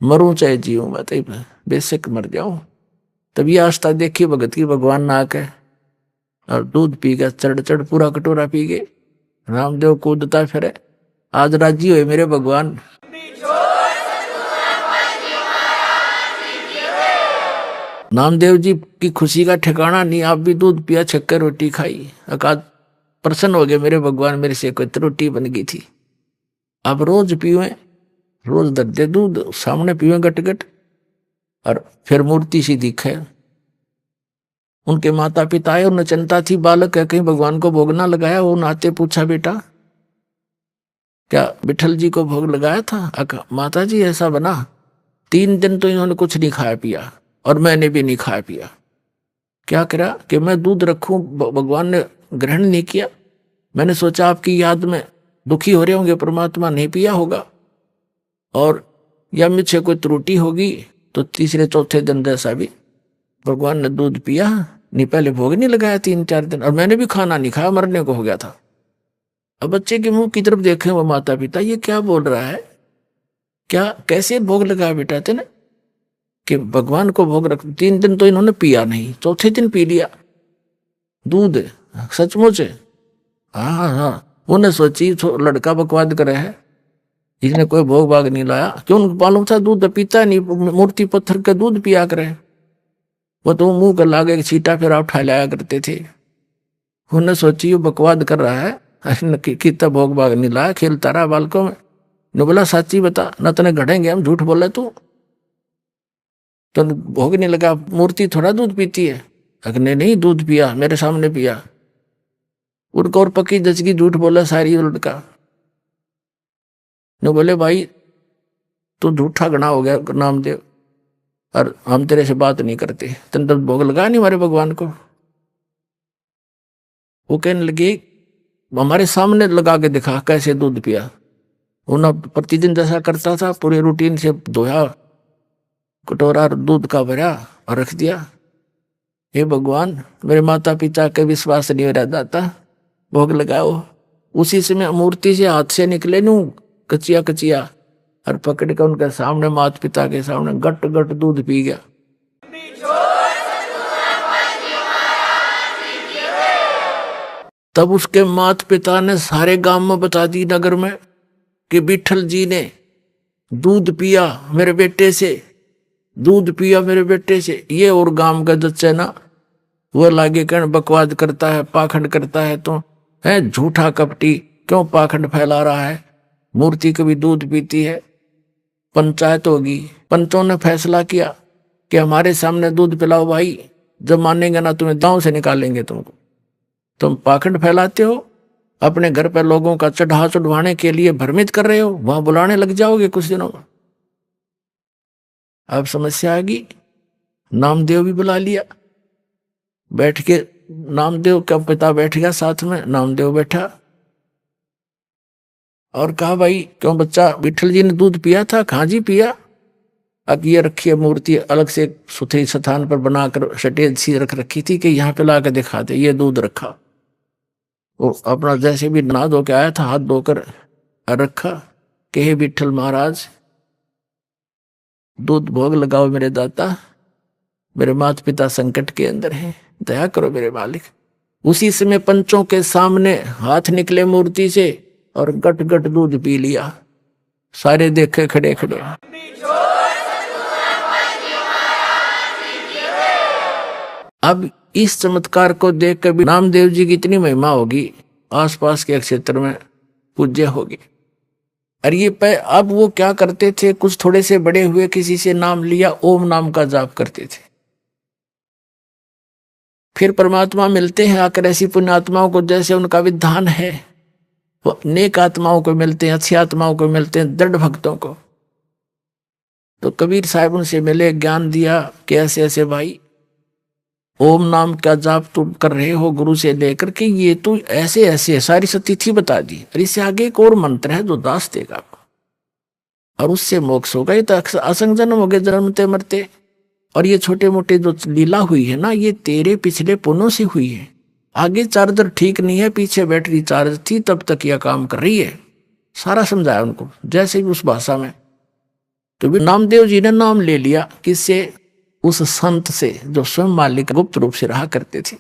मरूं चाहे जीऊं, मैं तो बेशक मर जाऊं। तभी आस्था देखी भगत की, भगवान ना आके और दूध पी गया, चढ़ चढ़ पूरा कटोरा पी गए। रामदेव कूदता फिरे, आज राजी हुए मेरे भगवान। नामदेव जी की खुशी का ठिकाना नहीं, आप भी दूध पिया, छक्कर रोटी खाई, अकाद प्रसन्न हो गए मेरे भगवान, मेरे से कोई रोटी बन गई थी। अब रोज पीवे, रोज दर्दे दूध सामने पीवे गट गट, और फिर मूर्ति सी दिखे। उनके माता पिता आए, उन्हें चिंता थी, बालक है कहीं भगवान को भोग ना लगाया। वो नाते पूछा, बेटा क्या विठल जी को भोग लगाया था? माता जी ऐसा बना, 3 दिन तो इन्होंने कुछ नहीं खाया पिया और मैंने भी नहीं खाया पिया। क्या करा कि मैं दूध रखूं, भगवान ने ग्रहण नहीं किया। मैंने सोचा आपकी याद में दुखी हो रहे होंगे, परमात्मा नहीं पिया होगा, और या मुझसे कोई त्रुटि होगी। तो तीसरे चौथे दिन जैसा भी भगवान ने दूध पिया नहीं, पहले भोग नहीं लगाया 3-4 दिन, और मैंने भी खाना नहीं खाया, मरने को हो गया था। अब बच्चे के मुंह की तरफ देखे वो माता पिता, ये क्या बोल रहा है, क्या कैसे भोग लगाया बेटा तेने, कि भगवान को भोग रख। 3 दिन तो इन्होंने पिया नहीं, चौथे दिन पी लिया दूध, सचमुच। हाँ, उन्हें सोची लड़का बकवाद करे है, इसने कोई भोग भाग नहीं लाया। क्यों मालूम था दूध पीता नहीं, मूर्ति पत्थर का दूध पिया करे। वो तो मुंह कर लागे छीटा फिर आप उठा लाया करते थे। उन्हें सोची वो बकवाद कर रहा है, कितना भोग भाग नहीं लाया, खेलता रहा बालकों में। ने बोला सच्ची बता, न तने घड़ेंगे हम, झूठ बोले तू, तो भोग नहीं लगा, मूर्ति थोड़ा दूध पीती है। अगने नहीं दूध पिया, मेरे सामने पिया। उनको और पक्की जचगी झूठ बोला सारी लड़का ने। बोले भाई तू झूठा गणा हो गया नामदेव, और हम तेरे से बात नहीं करते, तेने तो भोग लगा नहीं हमारे भगवान को। वो कहने लगे हमारे सामने लगा के दिखा कैसे दूध पिया। उन्हें प्रतिदिन जैसा करता था, पूरे रूटीन से धोया, कटोरा दूध का भरा और रख दिया। हे भगवान मेरे माता पिता के विश्वास नहीं हो रहा दाता, भोग लगाओ। उसी समय मूर्ति से हाथ से निकले नू कचिया कचिया, और पकड़ कर उनके सामने माता पिता के सामने गट गट दूध पी गया। तब उसके माता पिता ने सारे गांव में बता दी, नगर में, कि विठल जी ने दूध पिया मेरे बेटे से, दूध पिया मेरे बेटे से। ये और गांव का जच्चे ना वो लागे कहने बकवाद करता है, पाखंड करता है, तो है झूठा कपटी, क्यों पाखंड फैला रहा है। मूर्ति कभी दूध पीती है। पंचायत होगी, पंचों ने फैसला किया कि हमारे सामने दूध पिलाओ भाई, जब मानेंगे ना तुम्हें गांव से निकालेंगे। तुम पाखंड फैलाते हो, अपने घर पर लोगों का चढ़ा चढ़वाने के लिए भ्रमित कर रहे हो, वहां बुलाने लग जाओगे कुछ दिनों में। अब समस्या आ गई। नामदेव भी बुला लिया, बैठ के नामदेव का पिता बैठ गया साथ में, नामदेव बैठा और कहा भाई क्यों बच्चा, विठल जी ने दूध पिया था? कहाँ जी पिया। अब ये रखी है मूर्ति अलग से सुथरी स्थान पर बनाकर सटेज सी रख रखी थी कि यहाँ पे ला के दिखा दे, ये दूध रखा। वो अपना जैसे भी नहा धो के आया था, हाथ धोकर रखा कि हे विठल महाराज दूध भोग लगाओ मेरे दाता, मेरे माता पिता संकट के अंदर हैं, दया करो मेरे मालिक। उसी समय पंचों के सामने हाथ निकले मूर्ति से और गट गट दूध पी लिया। सारे देखे खड़े खड़े। अब इस चमत्कार को देख कर भी नामदेव जी की इतनी महिमा होगी, आसपास के क्षेत्र में पूज्य होगी। और ये अब वो क्या करते थे, कुछ थोड़े से बड़े हुए किसी से नाम लिया, ओम नाम का जाप करते थे। फिर परमात्मा मिलते हैं आकर ऐसी पुण्यात्माओं को, जैसे उनका विधान है, वो नेक आत्माओं को मिलते हैं, अच्छी आत्माओं को मिलते हैं, दृढ़ भक्तों को। तो कबीर साहब उनसे मिले, ज्ञान दिया कि ऐसे ऐसे भाई ओम नाम का जाप तुम कर रहे हो गुरु से लेकर के, ये तो ऐसे ऐसे सारी सतिथि बता दी, और इससे आगे एक और मंत्र है जो दास देगा आपको, और उससे मोक्ष होगा। ये तो असंग जन्म हो गए, जन्मते मरते। और ये छोटे मोटे जो लीला हुई है ना, ये तेरे पिछले पुण्यों से हुई है। आगे चार्जर ठीक नहीं है, पीछे बैटरी चार्ज थी, तब तक यह काम कर रही है। सारा समझाया उनको, जैसे भी उस भाषा में। तो भी नामदेव जी ने नाम ले लिया, किससे? उस संत से जो स्वयं मालिक गुप्त रूप से रहा करते थे।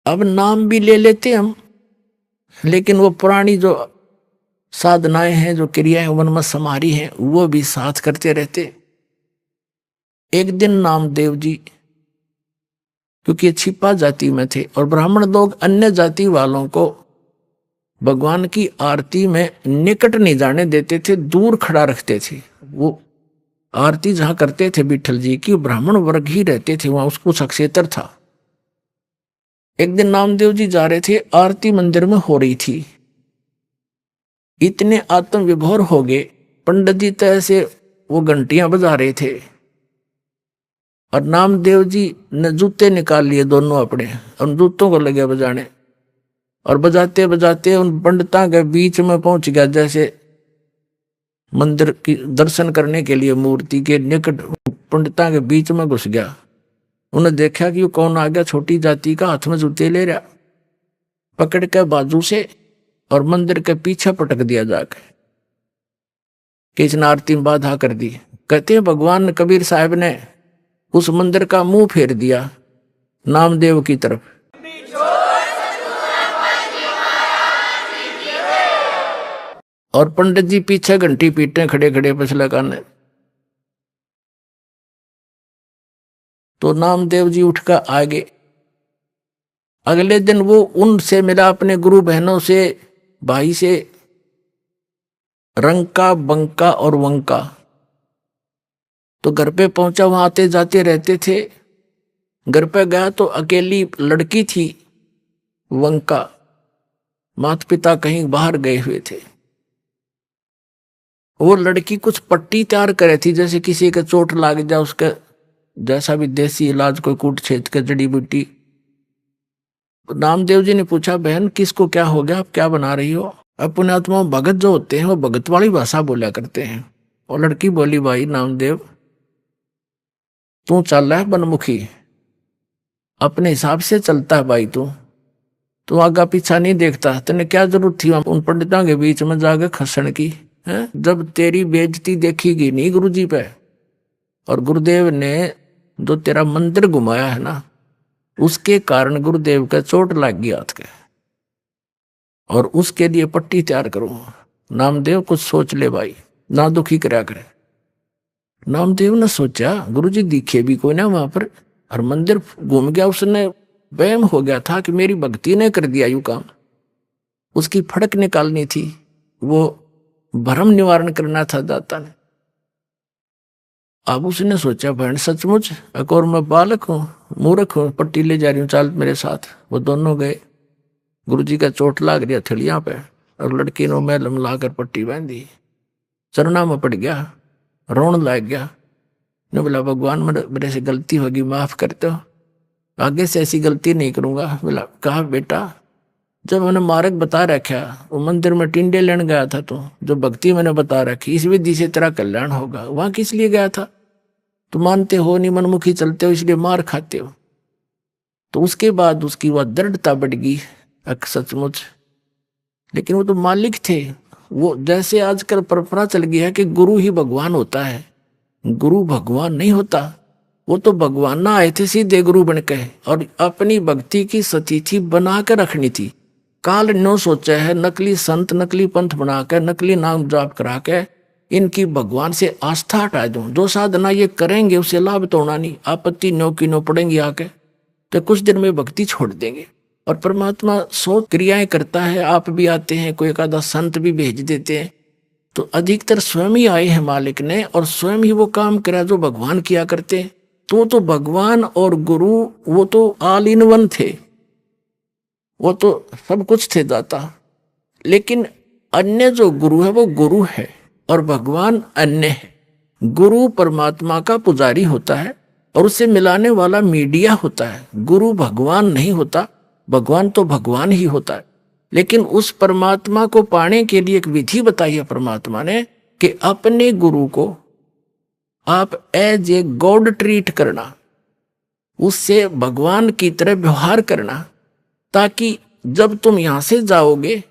अब नाम भी ले लेते हम, लेकिन वो पुरानी जो साधनाएं हैं, जो क्रियाएं वन में समारी हैं, वो भी साथ करते रहते। एक दिन नामदेव जी, क्योंकि ये छिपा जाति में थे और ब्राह्मण लोग अन्य जाति वालों को भगवान की आरती में निकट नहीं जाने देते थे, दूर खड़ा रखते थे। वो आरती जहां करते थे विठल जी की, ब्राह्मण वर्ग ही रहते थे वहां, उसको सक्षेत्र था। एक दिन नामदेव जी जा रहे थे, आरती मंदिर में हो रही थी। इतने आत्म विभोर हो गए, पंडित जी तो ऐसे वो घंटियां बजा रहे थे, और नामदेव जी ने जूते निकाल लिए दोनों अपने, और जूतों को लगे बजाने, और बजाते बजाते उन पंडितां के बीच में पहुंच गया। जैसे मंदिर की दर्शन करने के लिए मूर्ति के निकट पंडितां के बीच में घुस गया। उन्हें देखा कि वो कौन आ गया, छोटी जाति का, हाथ में जूते ले रहा, पकड़ के बाजू से और मंदिर के पीछे पटक दिया जाकर, किसने आरती में बाधा कर दी। कहते हैं भगवान कबीर साहब ने उस मंदिर का मुंह फेर दिया नामदेव की तरफ। और पंडित जी पीछे घंटी पीटे खड़े खड़े पछले काने। तो नामदेव जी उठकर आगे। अगले दिन वो उनसे मिला, अपने गुरु बहनों से, भाई से, रंका, बंका और वंका। तो घर पे पहुंचा, वहां आते जाते रहते थे। घर पे गया तो अकेली लड़की थी वंका, माता पिता कहीं बाहर गए हुए थे। वो लड़की कुछ पट्टी तैयार करे थी, जैसे किसी का चोट लाग जाए उसका, जैसा भी देसी इलाज, कोई कूट छेद के जड़ी बूटी। नामदेव जी ने पूछा, बहन किसको क्या हो गया, आप क्या बना रही हो? अब पुण्यात्मा भगत जो होते हैं वो भगत वाली भाषा बोला करते हैं। और लड़की बोली, भाई नामदेव तू चल रहा है बनमुखी, अपने हिसाब से चलता है भाई, तू आगा पीछा नहीं देखता, तेने क्या जरूरत थी उन पंडितों के बीच में जाकर खसण की है? जब तेरी बेइज्जती देखी नहीं गुरुजी पे, और गुरुदेव ने जो तेरा मंदिर घुमाया है ना, उसके कारण गुरुदेव का चोट लग गई हाथ के, और उसके लिए पट्टी तैयार करूं। नामदेव कुछ सोच ले भाई, ना दुखी करया करे। नामदेव ने सोचा गुरुजी दिखे भी कोई ना वहां पर, और मंदिर घूम गया, उसने वहम हो गया था कि मेरी भक्ति ने कर दिया यूं काम। उसकी फड़क निकालनी थी, वो भ्रम निवारण करना था दाता ने। अब उसने सोचा बहन सचमुच एक और मैं बालक हूं, मूर्ख हूं, पट्टी ले जा रही हूं, चाल मेरे साथ। वो दोनों गए। गुरुजी का चोट लाग रही हथेलियां पे, और लड़की ने मैलम लाकर पट्टी बांधी, चरणा में पड़ गया, रोन लग गया। ने बोला भगवान मेरे से गलती होगी, माफ करते हो, आगे से ऐसी गलती नहीं करूंगा। बोला कहा बेटा जब मैंने मार्ग बता रखा, वो मंदिर में टिंडे लेने गया था, तो जो भक्ति मैंने बता रखी इस विधि से तेरा कल्याण होगा, वहां किस लिए गया था? तो मानते हो नहीं, मनमुखी चलते हो, इसलिए मार खाते हो। तो उसके बाद उसकी वह दृढ़ता बढ़ गई सचमुच। लेकिन वो तो मालिक थे। वो जैसे आजकल परंपरा चल गई है कि गुरु ही भगवान होता है, गुरु भगवान नहीं होता। वो तो भगवान ना आए थे सीधे गुरु बन के, और अपनी भक्ति की सतिथि बना कर रखनी थी। काल नो सोचा है नकली संत नकली पंथ बनाकर नकली नाम जाप करा के इनकी भगवान से आस्था हटा दूं। जो साधना ये करेंगे उससे लाभ तो होना नहीं, आपत्ति नो की नो पड़ेंगी आके, तो कुछ दिन में भक्ति छोड़ देंगे। और परमात्मा 100 क्रियाएं करता है, आप भी आते हैं, कोई एक आधा संत भी भेज देते हैं, तो अधिकतर स्वयं ही आए हैं मालिक ने, और स्वयं ही वो काम करा जो भगवान किया करते। तो भगवान और गुरु वो तो ऑल इन वन थे, वो तो सब कुछ थे दाता। लेकिन अन्य जो गुरु है वो गुरु है और भगवान अन्य है। गुरु परमात्मा का पुजारी होता है और उससे मिलाने वाला मीडिया होता है। गुरु भगवान नहीं होता, भगवान तो भगवान ही होता है। लेकिन उस परमात्मा को पाने के लिए एक विधि बताई है परमात्मा ने कि अपने गुरु को आप एज ए गॉड ट्रीट करना, उससे भगवान की तरह व्यवहार करना, ताकि जब तुम यहां से जाओगे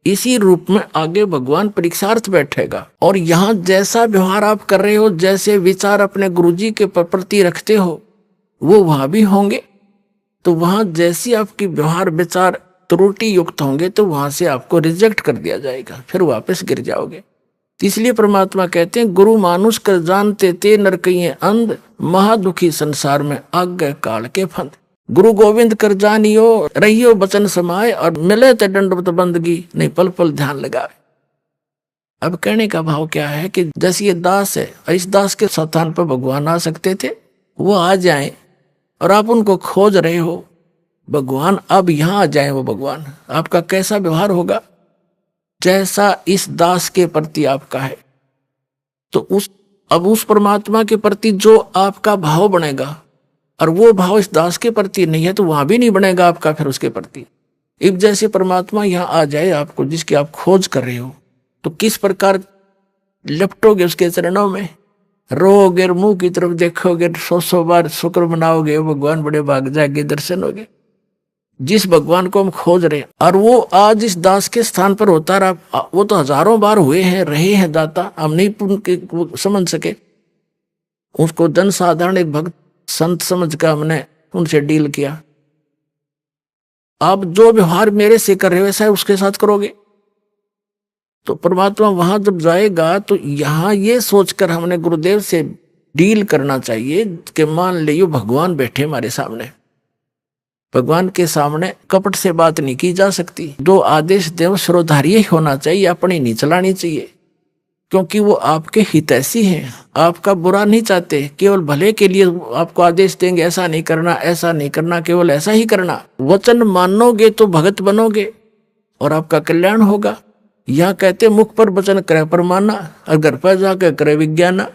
इसी रूप में आगे भगवान परीक्षार्थ बैठेगा। और यहां जैसा व्यवहार आप कर रहे हो, जैसे विचार अपने गुरुजी के प्रति रखते हो, वो वहां भी होंगे। तो वहां जैसी आपकी व्यवहार विचार त्रुटि युक्त होंगे तो वहां से आपको रिजेक्ट कर दिया जाएगा, फिर वापस गिर जाओगे। इसलिए परमात्मा कहते हैं गुरु मानुष कर जानते ते नरकइये अंध, महादुखी संसार में आज्ञा काल के फंद। गुरु गोविंद कर जानियो रहियो बचन समाए, और मिले ते दंडवत बंदगी नहीं पल पल ध्यान लगाए। अब कहने का भाव क्या है कि जैसे ये दास है, इस दास के स्थान पर भगवान आ सकते थे, वो आ जाएं, और आप उनको खोज रहे हो, भगवान अब यहां आ जाए। वो भगवान आपका कैसा व्यवहार होगा, जैसा इस दास के प्रति आपका है, तो उस परमात्मा के प्रति जो आपका भाव बनेगा, और वो भाव इस दास के प्रति नहीं है तो वहां भी नहीं बनेगा आपका फिर उसके प्रति। अब जैसे परमात्मा यहां आ जाए आपको, जिसकी आप खोज कर रहे हो, तो किस प्रकार लपटोगे उसके चरणों में, रोगे, मुंह की तरफ देखोगे, 100 बार शुक्र मनाओगे, भगवान बड़े भाग जाएंगे, दर्शन होगे। जिस भगवान को हम खोज रहे हैं, और वो आज इस दास के स्थान पर होता रहा, वो तो हजारों बार हुए हैं, रहे हैं दाता, हम नहीं समझ सके। उसको जन साधारण एक भक्त संत समझ कर हमने उनसे डील किया। आप जो व्यवहार मेरे से कर रहे हो वैसा उसके साथ करोगे। तो परमात्मा वहां जब जाएगा तो यहां ये सोचकर हमने गुरुदेव से डील करना चाहिए कि मान लियो भगवान बैठे हमारे सामने, भगवान के सामने कपट से बात नहीं की जा सकती। जो आदेश देव श्रोधार्य होना चाहिए, अपनी नहीं चलानी चाहिए, क्योंकि वो आपके हितैषी हैं, आपका बुरा नहीं चाहते, केवल भले के लिए आपको आदेश देंगे, ऐसा नहीं करना, ऐसा नहीं करना, केवल ऐसा ही करना। वचन मानोगे तो भगत बनोगे और आपका कल्याण होगा। यह कहते मुख पर वचन करे परमाना, और घर पर जाकर करे विज्ञाना।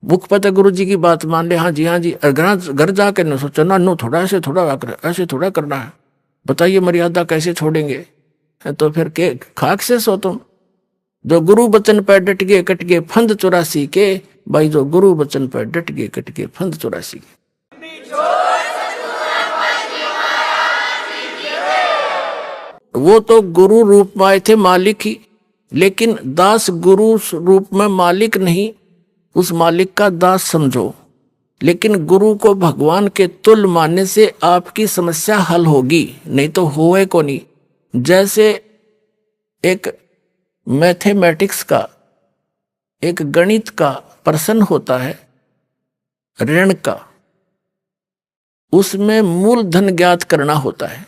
मुख पर गुरु जी की बात मान ले, हाँ जी, और घर जाकर न सोचो ना, नो थोड़ा ऐसे थोड़ा करना है, बताइए मर्यादा कैसे छोड़ेंगे। तो फिर के खाक से सो तुम, जो गुरु वचन पर डट गए कट गए फंद 84 के। भाई जो गुरु वचन पर डट गए कट गए फंद 84 के। वो तो गुरु रूप में आए थे मालिक ही, लेकिन दास गुरु रूप में मालिक नहीं, उस मालिक का दास समझो। लेकिन गुरु को भगवान के तुल्य मानने से आपकी समस्या हल होगी, नहीं तो होए को नहीं। जैसे एक मैथमेटिक्स का एक गणित का प्रश्न होता है ऋण का, उसमें मूलधन ज्ञात करना होता है।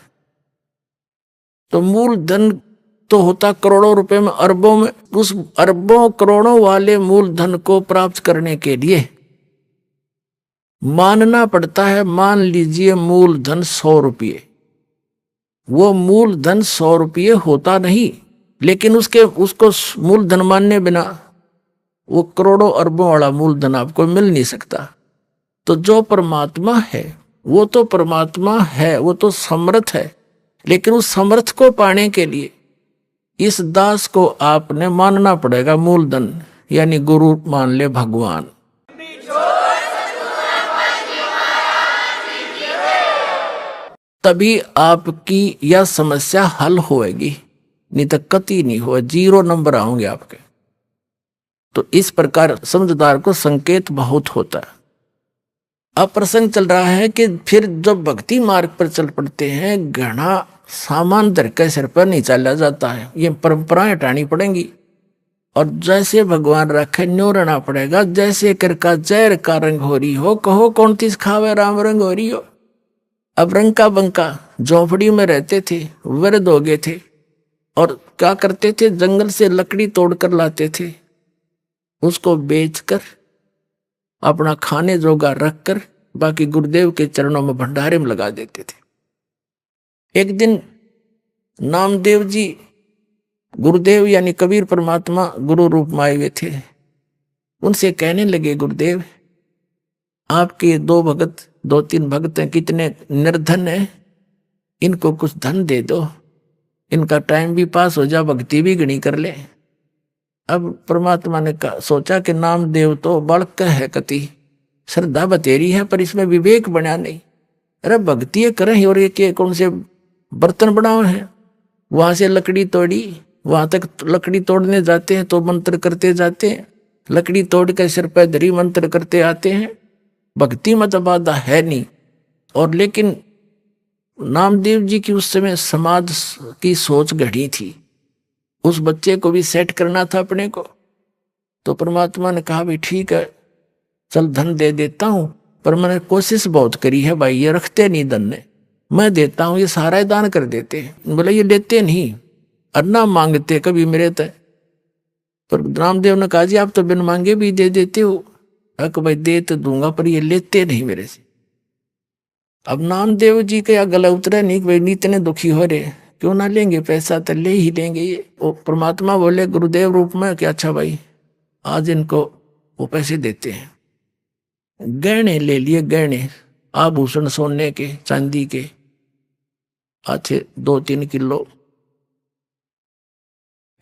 तो मूलधन तो होता करोड़ों रुपए में, अरबों में। उस अरबों करोड़ों वाले मूलधन को प्राप्त करने के लिए मानना पड़ता है, मान लीजिए मूलधन 100 रुपये। वो मूलधन 100 रुपये होता नहीं, लेकिन उसको मूलधन मानने बिना वो करोड़ों अरबों वाला मूलधन आपको मिल नहीं सकता। तो जो परमात्मा है वो तो परमात्मा है, वो तो समर्थ है, लेकिन उस समर्थ को पाने के लिए इस दास को आपने मानना पड़ेगा मूलधन, यानी गुरु मान ले भगवान। तभी आपकी यह समस्या हल होएगी, नहीं तो कति नहीं हो, 0 नंबर आओगे आपके। तो इस प्रकार समझदार को संकेत बहुत होता है। अब प्रसंग चल रहा है कि फिर जब भक्ति मार्ग पर चल पड़ते हैं, घना सामान धर के सिर पर नहीं चला जाता है, ये परंपराएं हटानी पड़ेंगी। और जैसे भगवान रखे न्यो रहना पड़ेगा। जैसे कर का जहर का रंग हो रही हो, कहो कौन तीस खावे राम रंग हो रही हो। अब रंका बंका झोपड़ी में रहते थे, वृद्ध हो गए थे, और क्या करते थे, जंगल से लकड़ी तोड़कर लाते थे, उसको बेचकर अपना खाने जोगा रखकर बाकी गुरुदेव के चरणों में भंडारे में लगा देते थे। एक दिन नामदेव जी, गुरुदेव यानी कबीर परमात्मा गुरु रूप में आए हुए थे, उनसे कहने लगे, गुरुदेव आपके 2-3 भक्त हैं, कितने निर्धन हैं, इनको कुछ धन दे दो, इनका टाइम भी पास हो जा, भक्ति भी घनी कर ले। अब परमात्मा ने सोचा कि नामदेव तो बालक है, कति श्रद्धा बतेरी है, पर इसमें विवेक बना नहीं। अरे भक्ति करें और ये कौन से बर्तन बनाओ है। वहां से लकड़ी तोड़ी, वहां तक लकड़ी तोड़ने जाते हैं तो मंत्र करते जाते हैं, लकड़ी तोड़ के सिर पर धरी मंत्र करते आते हैं। भक्ति मत बाधा है नहीं। और लेकिन नामदेव जी की उस समय समाज की सोच घड़ी थी, उस बच्चे को भी सेट करना था अपने को। तो परमात्मा ने कहा भाई ठीक है, चल धन दे देता हूं, पर मैंने कोशिश बहुत करी है भाई, ये रखते नहीं धन ने, मैं देता हूं, ये सारा दान कर देते हैं। बोले ये लेते नहीं और ना मांगते कभी मेरे तय। पर रामदेव ने कहा जी आप तो बिन मांगे भी दे देते हो। कि भाई दे तो दूंगा, पर ये लेते नहीं मेरे से। अब नामदेव जी का गला उतरा नहीं कि भाई इतने दुखी हो रहे, क्यों ना लेंगे पैसा, तो ले ही लेंगे ये। वो परमात्मा बोले गुरुदेव रूप में कि अच्छा भाई आज इनको वो पैसे देते हैं। गहने ले लिए, गहने आभूषण सोने के चांदी के अच्छे 2-3 किलो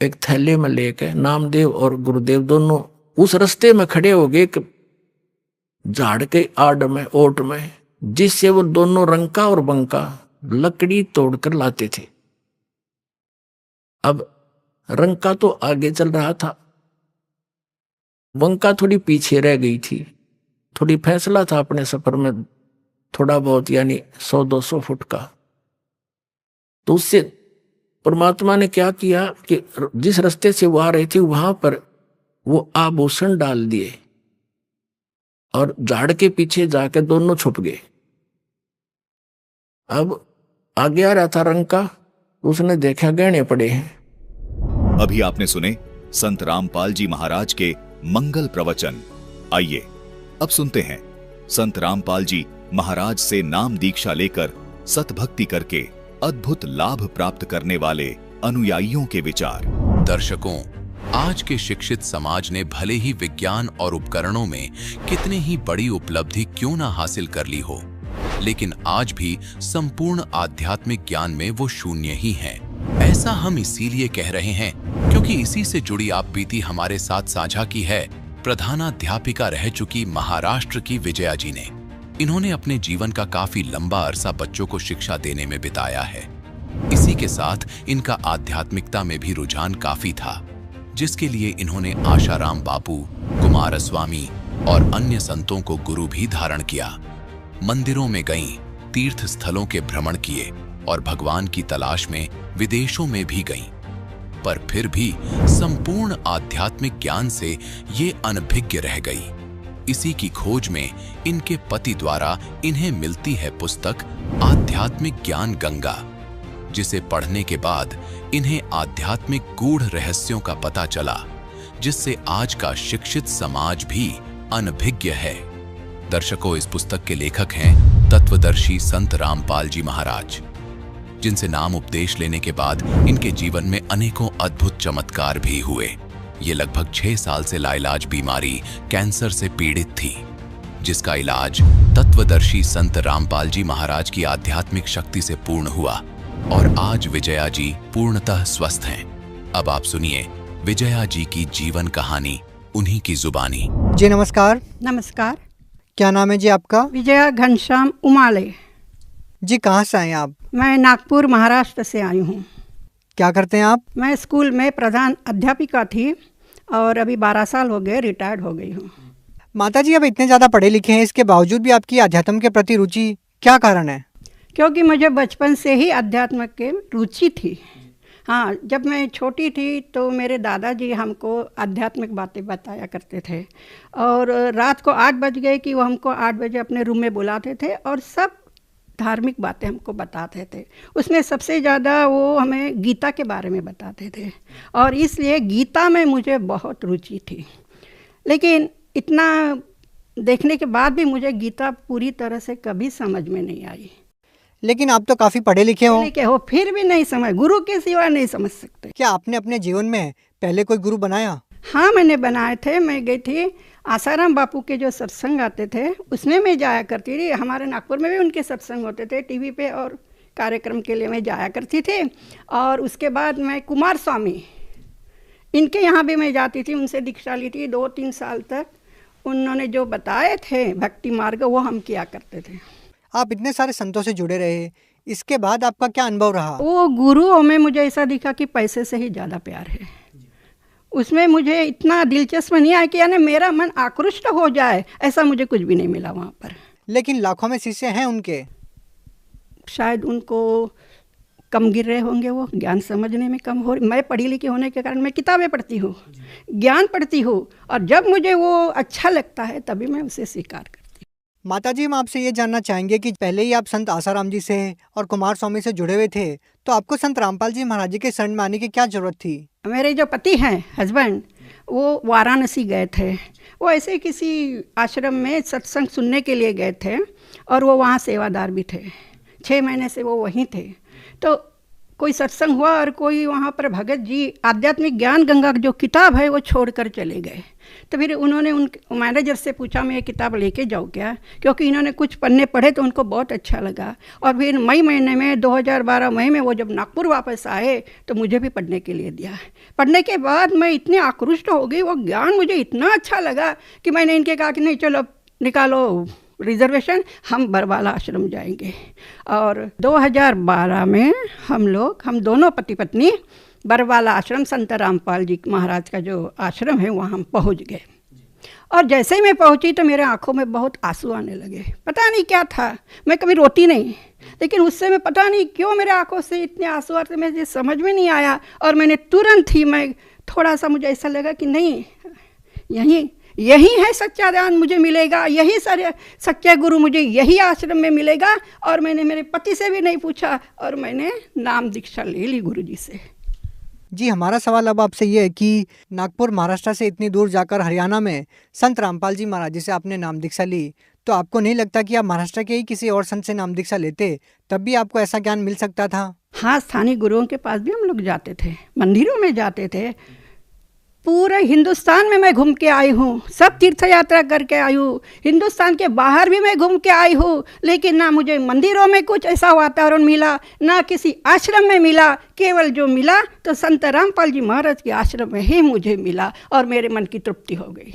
एक थैले में लेके नामदेव और गुरुदेव दोनों उस रास्ते में खड़े हो गए, झाड़ के आड़ में ओट में, जिससे वो दोनों रंका और बंका लकड़ी तोड़कर लाते थे। अब रंका तो आगे चल रहा था, बंका थोड़ी पीछे रह गई थी। थोड़ी फैसला था अपने सफर में थोड़ा बहुत, यानी 100-200 फुट का। तो उससे परमात्मा ने क्या किया कि जिस रास्ते से वो आ रही थी वहां पर वो आभूषण डाल दिए और झाड़ के पीछे जाकर दोनों छुप गए। अब आगे आ रहा था रंका, उसने देखा गहने पड़े हैं। अभी आपने सुने संत रामपाल जी महाराज के मंगल प्रवचन। आइए अब सुनते हैं संत रामपाल जी महाराज से नाम दीक्षा लेकर सतभक्ति करके अद्भुत लाभ प्राप्त करने वाले अनुयायियों के विचार। दर्शकों, आज के शिक्षित समाज ने भले ही विज्ञान और उपकरणों में कितने ही बड़ी उपलब्धि क्यों ना हासिल कर ली हो, लेकिन आज भी संपूर्ण आध्यात्मिक ज्ञान में वो शून्य ही हैं। ऐसा हम इसीलिए कह रहे हैं क्योंकि इसी से जुड़ी आप बीती हमारे साथ साझा की है प्रधानाध्यापिका रह चुकी महाराष्ट्र की विजया जी ने। इन्होंने अपने जीवन का काफी लंबा अरसा बच्चों को शिक्षा देने में बिताया है। इसी के साथ इनका आध्यात्मिकता में भी रुझान काफी था, जिसके लिए इन्होंने आशाराम बापू, कुमारस्वामी और अन्य संतों को गुरु भी धारण किया। मंदिरों में गईं, तीर्थ स्थलों के भ्रमण किए और भगवान की तलाश में विदेशों में भी गईं। पर फिर भी संपूर्ण आध्यात्मिक ज्ञान से ये अनभिज्ञ रह गई। इसी की खोज में इनके पति द्वारा इन्हें मिलती है पुस्तक आध्यात्मिक ज्ञान गंगा, जिसे पढ़ने के बाद इन्हें आध्यात्मिक गूढ़ रहस्यों का पता चला, जिससे आज का शिक्षित समाज भी अनभिज्ञ है। दर्शकों, इस पुस्तक के लेखक हैं तत्वदर्शी संत रामपाल जी महाराज, जिनसे नाम उपदेश लेने के बाद इनके जीवन में अनेकों अद्भुत चमत्कार भी हुए। ये लगभग 6 साल से लाइलाज बीमारी कैंसर से पीड़ित थी, जिसका इलाज तत्वदर्शी संत रामपाल जी महाराज की आध्यात्मिक शक्ति से पूर्ण हुआ और आज विजया जी पूर्णतः स्वस्थ हैं। अब आप सुनिए विजया जी की जीवन कहानी उन्हीं की जुबानी। जी नमस्कार। नमस्कार। क्या नाम है जी आपका? विजया घनश्याम उमाले। जी कहाँ से आए आप? मैं नागपुर महाराष्ट्र से आई हूँ। क्या करते हैं आप? मैं स्कूल में प्रधान अध्यापिका थी और अभी 12 साल हो गए, रिटायर्ड हो गई हूँ। माता जी, अब इतने ज़्यादा पढ़े लिखे हैं, इसके बावजूद भी आपकी अध्यात्म के प्रति रुचि क्या कारण है? क्योंकि मुझे बचपन से ही अध्यात्म के रुचि थी। हाँ, जब मैं छोटी थी तो मेरे दादाजी हमको आध्यात्मिक बातें बताया करते थे और रात को 8 बज गए कि वो हमको 8 बजे अपने रूम में बुलाते थे और सब धार्मिक बातें हमको बताते थे। उसमें सबसे ज़्यादा वो हमें गीता के बारे में बताते थे और इसलिए गीता में मुझे बहुत रुचि थी। लेकिन इतना देखने के बाद भी मुझे गीता पूरी तरह से कभी समझ में नहीं आई। लेकिन आप तो काफ़ी पढ़े लिखे हो। फिर भी नहीं समझ, गुरु के सिवा नहीं समझ सकते। क्या आपने अपने जीवन में पहले कोई गुरु बनाया? हाँ, मैंने बनाए थे। मैं गई थी आसाराम बापू के जो सत्संग आते थे उसमें मैं जाया करती थी। हमारे नागपुर में भी उनके सत्संग होते थे टीवी पे और कार्यक्रम के लिए मैं जाया करती थी। और उसके बाद मैं कुमार स्वामी इनके यहाँ भी मैं जाती थी, उनसे दीक्षा ली थी। 2-3 साल तक उन्होंने जो बताए थे भक्ति मार्ग वो हम किया करते थे। आप इतने सारे संतों से जुड़े रहे, इसके बाद आपका क्या अनुभव रहा? वो गुरुओं में मुझे ऐसा दिखा कि पैसे से ही ज़्यादा प्यार है। उसमें मुझे इतना दिलचस्प नहीं आया कि यानी मेरा मन आकृष्ट हो जाए, ऐसा मुझे कुछ भी नहीं मिला वहाँ पर। लेकिन लाखों में शिष्य हैं उनके। शायद उनको कम गिर रहे होंगे, वो ज्ञान समझने में कम हो। मैं पढ़ी लिखी होने के कारण मैं किताबें पढ़ती हूँ, ज्ञान पढ़ती हूँ और जब मुझे वो अच्छा लगता है तभी मैं उसे स्वीकार करती हूँ। माताजी, हम आपसे ये जानना चाहेंगे कि पहले ही आप संत आसाराम जी से और कुमार स्वामी से जुड़े हुए थे, तो आपको संत रामपाल जी महाराज जी के शरण में आने की क्या जरूरत थी? मेरे जो पति हैं, हस्बैंड, वो वाराणसी गए थे। वो ऐसे किसी आश्रम में सत्संग सुनने के लिए गए थे और वो वहाँ सेवादार भी थे। 6 महीने से वो वहीं थे। तो कोई सत्संग हुआ और कोई वहाँ पर भगत जी आध्यात्मिक ज्ञान गंगा जो किताब है वो छोड़कर चले गए। तो फिर उन्होंने उन मैनेजर से पूछा मैं ये किताब लेके जाऊँ क्या, क्योंकि इन्होंने कुछ पन्ने पढ़े तो उनको बहुत अच्छा लगा। और फिर मई महीने में 2012 मई में वो जब नागपुर वापस आए तो मुझे भी पढ़ने के लिए दिया। पढ़ने के बाद मैं इतनी आकृष्ट हो गई, वो ज्ञान मुझे इतना अच्छा लगा कि मैंने इनके कहा कि नहीं चलो निकालो रिजर्वेशन, हम बरवाला आश्रम जाएंगे। और 2012 में हम दोनों पति पत्नी बरवाला आश्रम संत रामपाल जी महाराज का जो आश्रम है वहाँ हम पहुँच गए। और जैसे ही मैं पहुँची तो मेरे आँखों में बहुत आंसू आने लगे। पता नहीं क्या था, मैं कभी रोती नहीं, लेकिन उससे मैं पता नहीं क्यों मेरे आँखों से इतने आंसू आते, मुझे समझ में नहीं आया। और मैंने तुरंत ही मैं थोड़ा सा मुझे ऐसा लगा कि नहीं, यही है सच्चा ज्ञान मुझे मिलेगा, यही सारे सच्चा गुरु मुझे यही आश्रम में मिलेगा। और मैंने मेरे पति से भी नहीं पूछा और मैंने नाम दीक्षा ले ली गुरु जी से। जी, हमारा सवाल अब आपसे ये है कि नागपुर महाराष्ट्र से इतनी दूर जाकर हरियाणा में संत रामपाल जी महाराज जी से आपने नाम दीक्षा ली, तो आपको नहीं लगता कि आप महाराष्ट्र के ही किसी और संत से नाम दीक्षा लेते तब भी आपको ऐसा ज्ञान मिल सकता था? हाँ, स्थानीय गुरुओं के पास भी हम लोग जाते थे, मंदिरों में जाते थे। पूरे हिंदुस्तान में मैं घूम के आई हूँ, सब तीर्थ यात्रा करके आई हूँ, हिंदुस्तान के बाहर भी मैं घूम के आई हूँ। लेकिन ना मुझे मंदिरों में कुछ ऐसा वातावरण मिला, ना किसी आश्रम में मिला। केवल जो मिला तो संत रामपाल जी महाराज के आश्रम में ही मुझे मिला और मेरे मन की तृप्ति हो गई।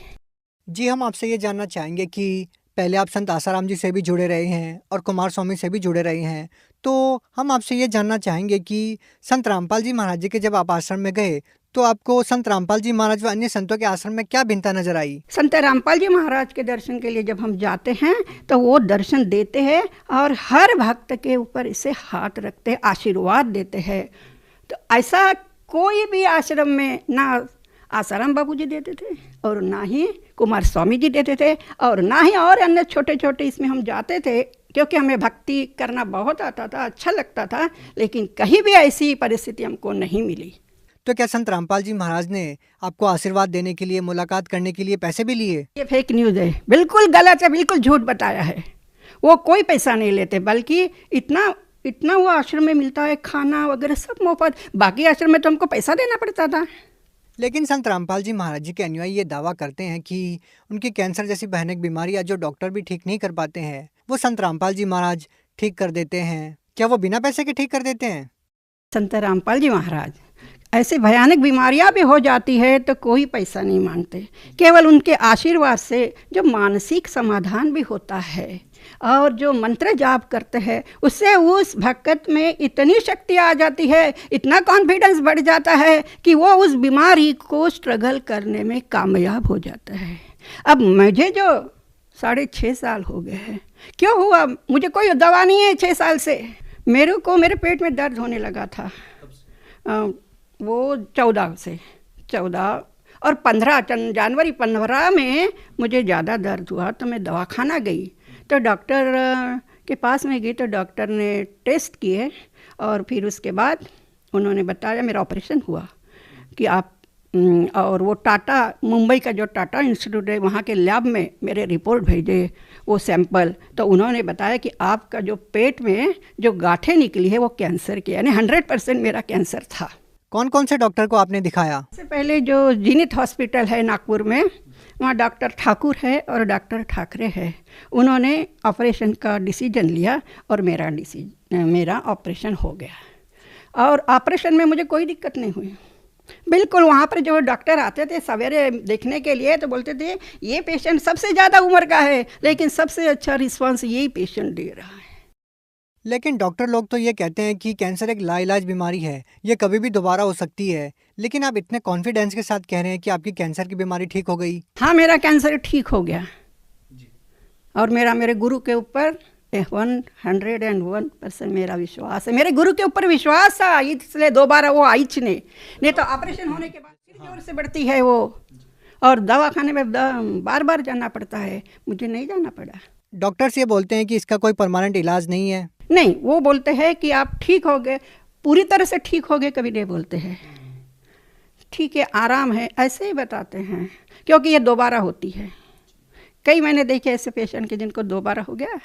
जी, हम आपसे ये जानना चाहेंगे कि पहले आप संत आसाराम जी से भी जुड़े रहे हैं और कुमार स्वामी से भी जुड़े रहे हैं, तो हम आपसे ये जानना चाहेंगे कि संत रामपाल जी महाराज जी के जब आप आश्रम में गए तो आपको संत रामपाल जी महाराज व अन्य संतों के आश्रम में क्या भिन्नता नजर आई? संत रामपाल जी महाराज के दर्शन के लिए जब हम जाते हैं तो वो दर्शन देते हैं और हर भक्त के ऊपर इसे हाथ रखते हैं, आशीर्वाद देते हैं। तो ऐसा कोई भी आश्रम में ना आसाराम बाबू जी देते थे और ना ही कुमार स्वामी जी देते थे और ना ही और अन्य छोटे छोटे इसमें हम जाते थे, क्योंकि हमें भक्ति करना बहुत आता था, अच्छा लगता था, लेकिन कहीं भी ऐसी परिस्थिति हमको नहीं मिली। तो क्या संत रामपाल जी महाराज ने आपको आशीर्वाद देने के लिए, मुलाकात करने के लिए पैसे भी लिए? ये फेक न्यूज़ है, बिल्कुल गलत है, बिल्कुल झूठ बताया है। वो कोई पैसा नहीं लेते, बल्कि इतना वो आश्रम में मिलता है, खाना वगैरह सब मुफ्त। बाकी आश्रम में तो हमको पैसा देना पड़ता था। लेकिन संत रामपाल जी महाराज जी के अनुयायी ये दावा करते हैं कि उनकी कैंसर जैसी भयानक बीमारियां जो डॉक्टर भी ठीक नहीं कर पाते हैं, वो संत रामपाल जी महाराज ठीक कर देते हैं। क्या वो बिना पैसे के ठीक कर देते हैं? संत रामपाल जी महाराज ऐसे भयानक बीमारियां भी हो जाती है तो कोई पैसा नहीं मांगते, केवल उनके आशीर्वाद से जो मानसिक समाधान भी होता है और जो मंत्र जाप करते हैं उससे उस भक्त में इतनी शक्ति आ जाती है, इतना कॉन्फिडेंस बढ़ जाता है कि वो उस बीमारी को स्ट्रगल करने में कामयाब हो जाता है। अब मुझे जो 6.5 साल हो गए हैं, क्यों हुआ? मुझे कोई दवा नहीं है 6 साल से। मेरे पेट में दर्द होने लगा था वो 14 और 15 जनवरी 15 में मुझे ज़्यादा दर्द हुआ तो मैं दवाखाना गई। तो डॉक्टर के पास में गई तो डॉक्टर ने टेस्ट किए और फिर उसके बाद उन्होंने बताया, मेरा ऑपरेशन हुआ कि आप और वो टाटा, मुंबई का जो टाटा इंस्टीट्यूट है वहाँ के लैब में मेरे रिपोर्ट भेजे, वो सैंपल। तो उन्होंने बताया कि आपका जो पेट में जो गांठें निकली है वो कैंसर की, यानी 100% मेरा कैंसर था। कौन कौन से डॉक्टर को आपने दिखाया? सबसे पहले जो जीनित हॉस्पिटल है नागपुर में, वहाँ डॉक्टर ठाकुर है और डॉक्टर ठाकरे है। उन्होंने ऑपरेशन का डिसीजन लिया और मेरा ऑपरेशन हो गया और ऑपरेशन में मुझे कोई दिक्कत नहीं हुई। बिल्कुल वहाँ पर जो डॉक्टर आते थे सवेरे देखने के लिए तो बोलते थे ये पेशेंट सबसे ज़्यादा उम्र का है, लेकिन सबसे अच्छा रिस्पांस यही पेशेंट दे रहा है। लेकिन डॉक्टर लोग तो ये कहते हैं कि कैंसर एक लाइलाज बीमारी है, ये कभी भी दोबारा हो सकती है, लेकिन आप इतने कॉन्फिडेंस के साथ कह रहे हैं कि आपकी कैंसर की बीमारी ठीक हो गई। हाँ, मेरा कैंसर ठीक हो गया और मेरे गुरु के ऊपर 101% मेरा विश्वास है। मेरे गुरु के ऊपर विश्वास था, इसलिए दोबारा वो आई नहीं तो ऑपरेशन होने के बाद फिर जोर से बढ़ती है वो और दवाखाने में बार बार जाना पड़ता है। मुझे नहीं जाना पड़ा। डॉक्टर्स ये बोलते हैं कि इसका कोई परमानेंट इलाज नहीं है। नहीं, वो बोलते हैं कि आप ठीक हो गए, पूरी तरह से ठीक हो गए कभी नहीं बोलते हैं, ठीक है आराम है, ऐसे ही बताते हैं, क्योंकि ये दोबारा होती है। कई मैंने देखे ऐसे पेशेंट के जिनको दोबारा हो गया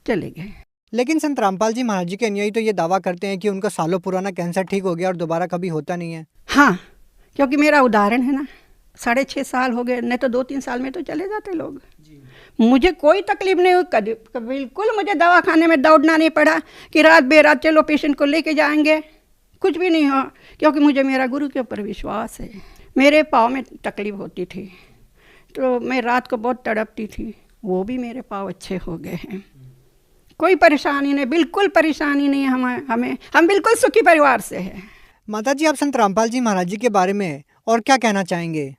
चले गए। लेकिन संत रामपाल जी महाराज जी के अनुयायी तो ये दावा करते हैं कि उनका सालों पुराना कैंसर ठीक हो गया और दोबारा कभी होता नहीं है। हाँ, क्योंकि मेरा उदाहरण है ना, 6.5 साल हो गए, नहीं तो 2-3 साल में तो चले जाते लोग। मुझे कोई तकलीफ नहीं हुई, बिल्कुल मुझे दवाखाने में दौड़ना नहीं पड़ा कि रात बेरात चलो पेशेंट को लेके जाएंगे, कुछ भी नहीं हुआ, क्योंकि मुझे मेरा गुरु के ऊपर विश्वास है। मेरे पाँव में तकलीफ होती थी तो मैं रात को बहुत तड़पती थी, वो भी मेरे पाँव अच्छे हो गए हैं। कोई परेशानी नहीं, बिल्कुल परेशानी नहीं हमें, हम बिल्कुल सुखी परिवार से हैं। माता जी, आप संत रामपाल जी महाराज जी के बारे में और क्या कहना चाहेंगे?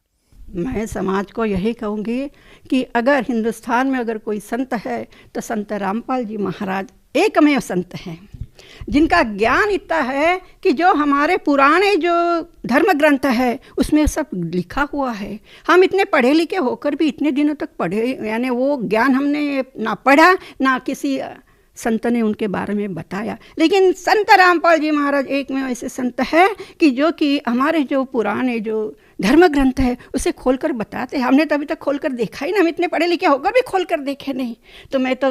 मैं समाज को यही कहूँगी कि अगर हिंदुस्तान में अगर कोई संत है तो संत रामपाल जी महाराज एकमेव संत हैं, जिनका ज्ञान इतना है कि जो हमारे पुराने जो धर्म ग्रंथ है उसमें सब लिखा हुआ है। हम इतने पढ़े लिखे होकर भी इतने दिनों तक पढ़े, यानी वो ज्ञान हमने ना पढ़ा ना किसी संत ने उनके बारे में बताया। लेकिन संत रामपाल जी महाराज एक में ऐसे संत है कि जो कि हमारे जो पुराने जो धर्म ग्रंथ है उसे खोलकर बताते हैं। हमने तो अभी तक खोलकर देखा ही ना, हम इतने पढ़े लिखे होकर भी खोलकर देखे नहीं। तो मैं तो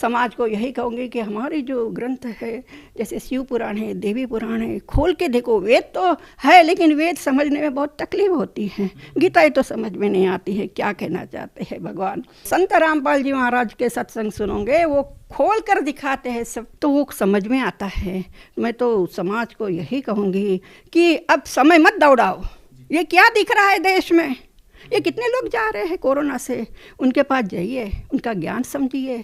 समाज को यही कहूँगी कि हमारे जो ग्रंथ है जैसे शिव पुराण है, देवी पुराण है, खोल के देखो। वेद तो है लेकिन वेद समझने में बहुत तकलीफ होती है, गीता तो समझ में नहीं आती है क्या कहना चाहते हैं भगवान। संत रामपाल जी महाराज के सत्संग सुनोगे, वो खोल कर दिखाते हैं सब, तो वो समझ में आता है। मैं तो समाज को यही कहूँगी कि अब समय मत दौड़ाओ। ये क्या दिख रहा है देश में, ये कितने लोग जा रहे हैं कोरोना से, उनके पास जाइए, उनका ज्ञान समझिए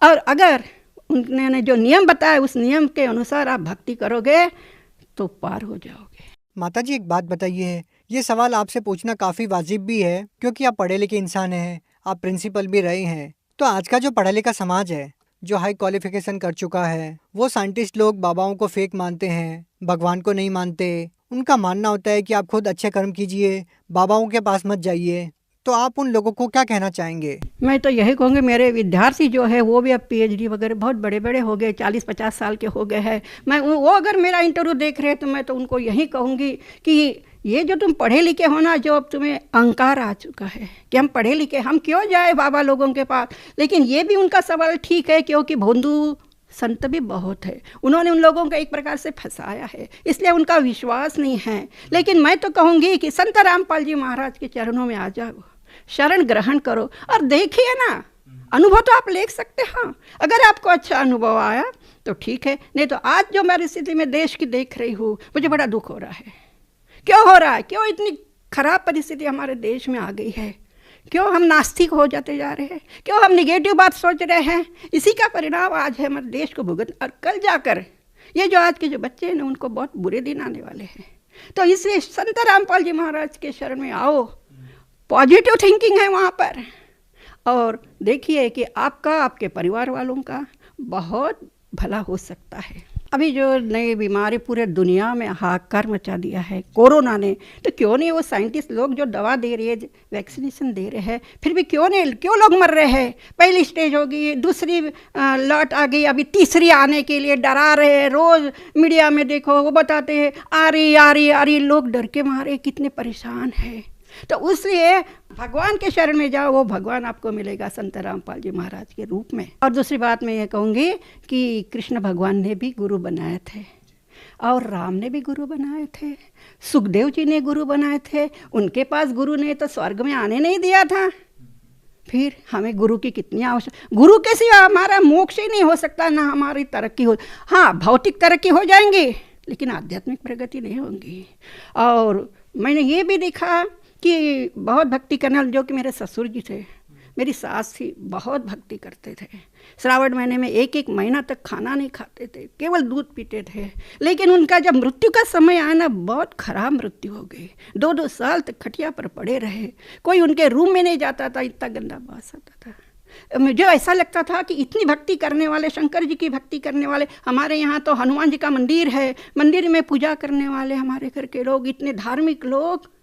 और अगर उन्होंने जो नियम बताया उस नियम के अनुसार आप भक्ति करोगे तो पार हो जाओगे। माता जी, एक बात बताइए, ये सवाल आपसे पूछना काफ़ी वाजिब भी है क्योंकि आप पढ़े लिखे इंसान हैं, आप प्रिंसिपल भी रहे हैं। तो आज का जो पढ़ा लिखा समाज है, जो हाई क्वालिफिकेशन कर चुका है, वो साइंटिस्ट लोग बाबाओं को फेक मानते हैं, भगवान को नहीं मानते, उनका मानना होता है कि आप खुद अच्छे कर्म कीजिए, बाबाओं के पास मत जाइए, तो आप उन लोगों को क्या कहना चाहेंगे? मैं तो यही कहूँगी, मेरे विद्यार्थी जो है वो भी अब PhD वगैरह बहुत बड़े बड़े हो गए, 40-50 साल के हो गए हैं। मैं वो अगर मेरा इंटरव्यू देख रहे हैं तो मैं तो उनको यही कहूँगी कि ये जो तुम पढ़े लिखे हो ना, जो अब तुम्हें अहंकार आ चुका है कि हम पढ़े लिखे, हम क्यों जाए बाबा लोगों के पास। लेकिन ये भी उनका सवाल ठीक है, क्योंकि भोंदू संत भी बहुत है, उन्होंने उन लोगों को एक प्रकार से फंसाया है, इसलिए उनका विश्वास नहीं है। लेकिन मैं तो कहूँगी कि संत रामपाल जी महाराज के चरणों में आ जाओ, शरण ग्रहण करो और देखिए ना, अनुभव तो आप ले सकते हैं। अगर आपको अच्छा अनुभव आया तो ठीक है, नहीं तो आज जो मैं स्थिति में देश की देख रही हूँ, मुझे बड़ा दुख हो रहा है। क्यों हो रहा है? क्यों इतनी खराब परिस्थिति हमारे देश में आ गई है? क्यों हम नास्तिक हो जाते जा रहे हैं? क्यों हम निगेटिव बात सोच रहे हैं? इसी का परिणाम आज है हमारे देश को भुगत, और कल जाकर ये जो आज के जो बच्चे हैं ना, उनको बहुत बुरे दिन आने वाले हैं। तो इसलिए संत रामपाल जी महाराज के शरण में आओ, पॉजिटिव थिंकिंग है वहाँ पर, और देखिए कि आपका, आपके परिवार वालों का बहुत भला हो सकता है। अभी जो नई बीमारी पूरे दुनिया में हाहाकार मचा दिया है कोरोना ने, तो क्यों नहीं वो साइंटिस्ट लोग जो दवा दे रहे हैं, वैक्सीनेशन दे रहे हैं, फिर भी क्यों लोग मर रहे हैं? पहली स्टेज होगी, दूसरी लॉट आ गई, अभी तीसरी आने के लिए डरा रहे हैं। रोज़ मीडिया में देखो वो बताते हैं आ रही, लोग डर के मारे कितने परेशान हैं। तो इसलिए भगवान के शरण में जाओ, वो भगवान आपको मिलेगा संत रामपाल जी महाराज के रूप में। और दूसरी बात मैं ये कहूँगी कि कृष्ण भगवान ने भी गुरु बनाए थे, और राम ने भी गुरु बनाए थे, सुखदेव जी ने गुरु बनाए थे। उनके पास गुरु ने तो स्वर्ग में आने नहीं दिया था। फिर हमें गुरु की कितनी आवश्यकता। गुरु के सिवा हमारा मोक्ष ही नहीं हो सकता, ना हमारी तरक्की हो। हाँ, भौतिक तरक्की हो जाएंगी, लेकिन आध्यात्मिक प्रगति नहीं होगी। और मैंने ये भी देखा कि बहुत भक्ति करने वाले, जो कि मेरे ससुर जी थे, मेरी सास थी, बहुत भक्ति करते थे। श्रावण महीने में एक महीना तक खाना नहीं खाते थे, केवल दूध पीते थे। लेकिन उनका जब मृत्यु का समय आया ना, बहुत खराब मृत्यु हो गई। 2-2 साल तक खटिया पर पड़े रहे, कोई उनके रूम में नहीं जाता था, इतना गंदा बास आता था। मुझे ऐसा लगता था कि इतनी भक्ति करने वाले, शंकर जी की भक्ति करने वाले, हमारे यहाँ तो हनुमान जी का मंदिर है, मंदिर में पूजा करने वाले हमारे घर के लोग, इतने धार्मिक लोग,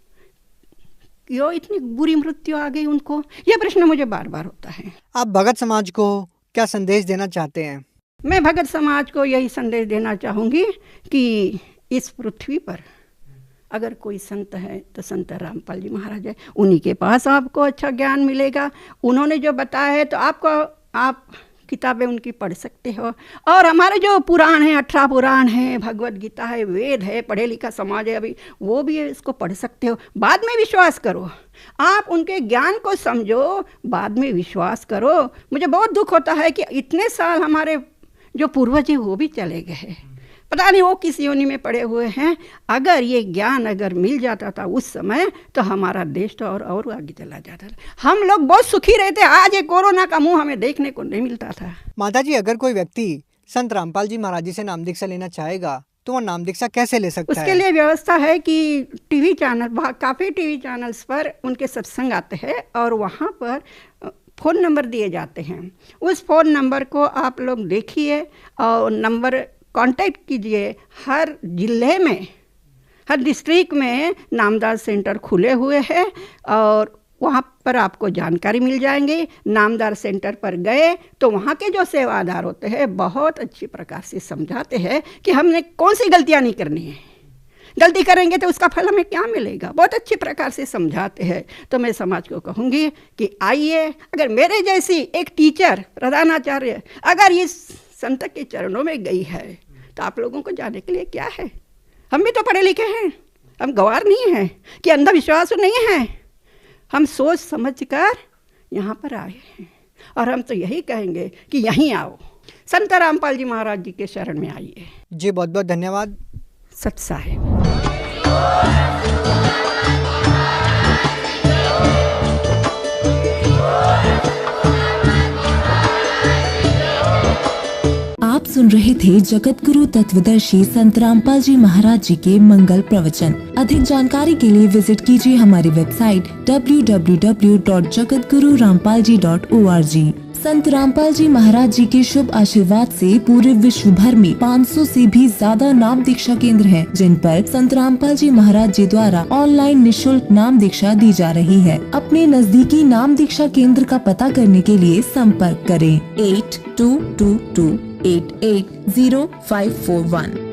क्यों इतनी बुरी मृत्यु आ गई उनको? यह प्रश्न मुझे बार बार होता है। आप भगत समाज को क्या संदेश देना चाहते हैं? मैं भगत समाज को यही संदेश देना चाहूँगी कि इस पृथ्वी पर अगर कोई संत है तो संत रामपाल जी महाराज है। उन्हीं के पास आपको अच्छा ज्ञान मिलेगा। उन्होंने जो बताया है तो आप किताबें उनकी पढ़ सकते हो। और हमारे जो पुराण हैं, 18 पुराण हैं, भगवत गीता है, वेद है, पढ़े लिखा समाज है अभी, वो भी इसको पढ़ सकते हो। बाद में विश्वास करो, आप उनके ज्ञान को समझो, बाद में विश्वास करो। मुझे बहुत दुख होता है कि इतने साल हमारे जो पूर्वज हैं वो भी चले गए, पता नहीं वो किस योनि में पड़े हुए हैं। अगर ये ज्ञान अगर मिल जाता था उस समय, तो हमारा देश तो और आगे चला जाता था। हम लोग बहुत सुखी रहते। आज ये कोरोना का मुंह हमें देखने को नहीं मिलता था। माता जी, अगर कोई व्यक्ति संत रामपाल जी महाराज जी से नाम दीक्षा लेना चाहेगा तो वो नाम दीक्षा कैसे ले सकता है? उसके लिए व्यवस्था है कि टीवी चैनल, काफ़ी टीवी चैनल्स पर उनके सत्संग आते हैं, और वहाँ पर फ़ोन नंबर दिए जाते हैं। उस फ़ोन नंबर को आप लोग देखिए और नंबर कांटेक्ट कीजिए। हर जिले में, हर डिस्ट्रिक्ट में नामदास सेंटर खुले हुए हैं, और वहाँ पर आपको जानकारी मिल जाएंगी। नामदार सेंटर पर गए तो वहाँ के जो सेवादार होते हैं बहुत अच्छी प्रकार से समझाते हैं कि हमने कौन सी गलतियाँ नहीं करनी है, गलती करेंगे तो उसका फल हमें क्या मिलेगा, बहुत अच्छी प्रकार से समझाते हैं। तो मैं समाज को कहूँगी कि आइए, अगर मेरे जैसी एक टीचर, प्रधानाचार्य अगर इस संत के चरणों में गई है तो आप लोगों को जाने के लिए क्या है। हम भी तो पढ़े लिखे हैं, हम गवार नहीं हैं कि अंधविश्वास नहीं है। हम सोच समझ कर यहाँ पर आए हैं, और हम तो यही कहेंगे कि यहीं आओ, संत रामपाल जी महाराज जी के शरण में आइए। जी बहुत बहुत धन्यवाद सत साहेब। आप सुन रहे थे जगत गुरु तत्वदर्शी संत रामपाल जी महाराज जी के मंगल प्रवचन। अधिक जानकारी के लिए विजिट कीजिए हमारी वेबसाइट www.jagatgururampalji.org। संत रामपाल जी महाराज जी के शुभ आशीर्वाद से पूरे विश्व भर में 500 से भी ज्यादा नाम दीक्षा केंद्र हैं, जिन पर संत रामपाल जी महाराज जी द्वारा ऑनलाइन निशुल्क नाम दीक्षा दी जा रही है। अपने नजदीकी नाम दीक्षा केंद्र का पता करने के लिए संपर्क करें 8222880541।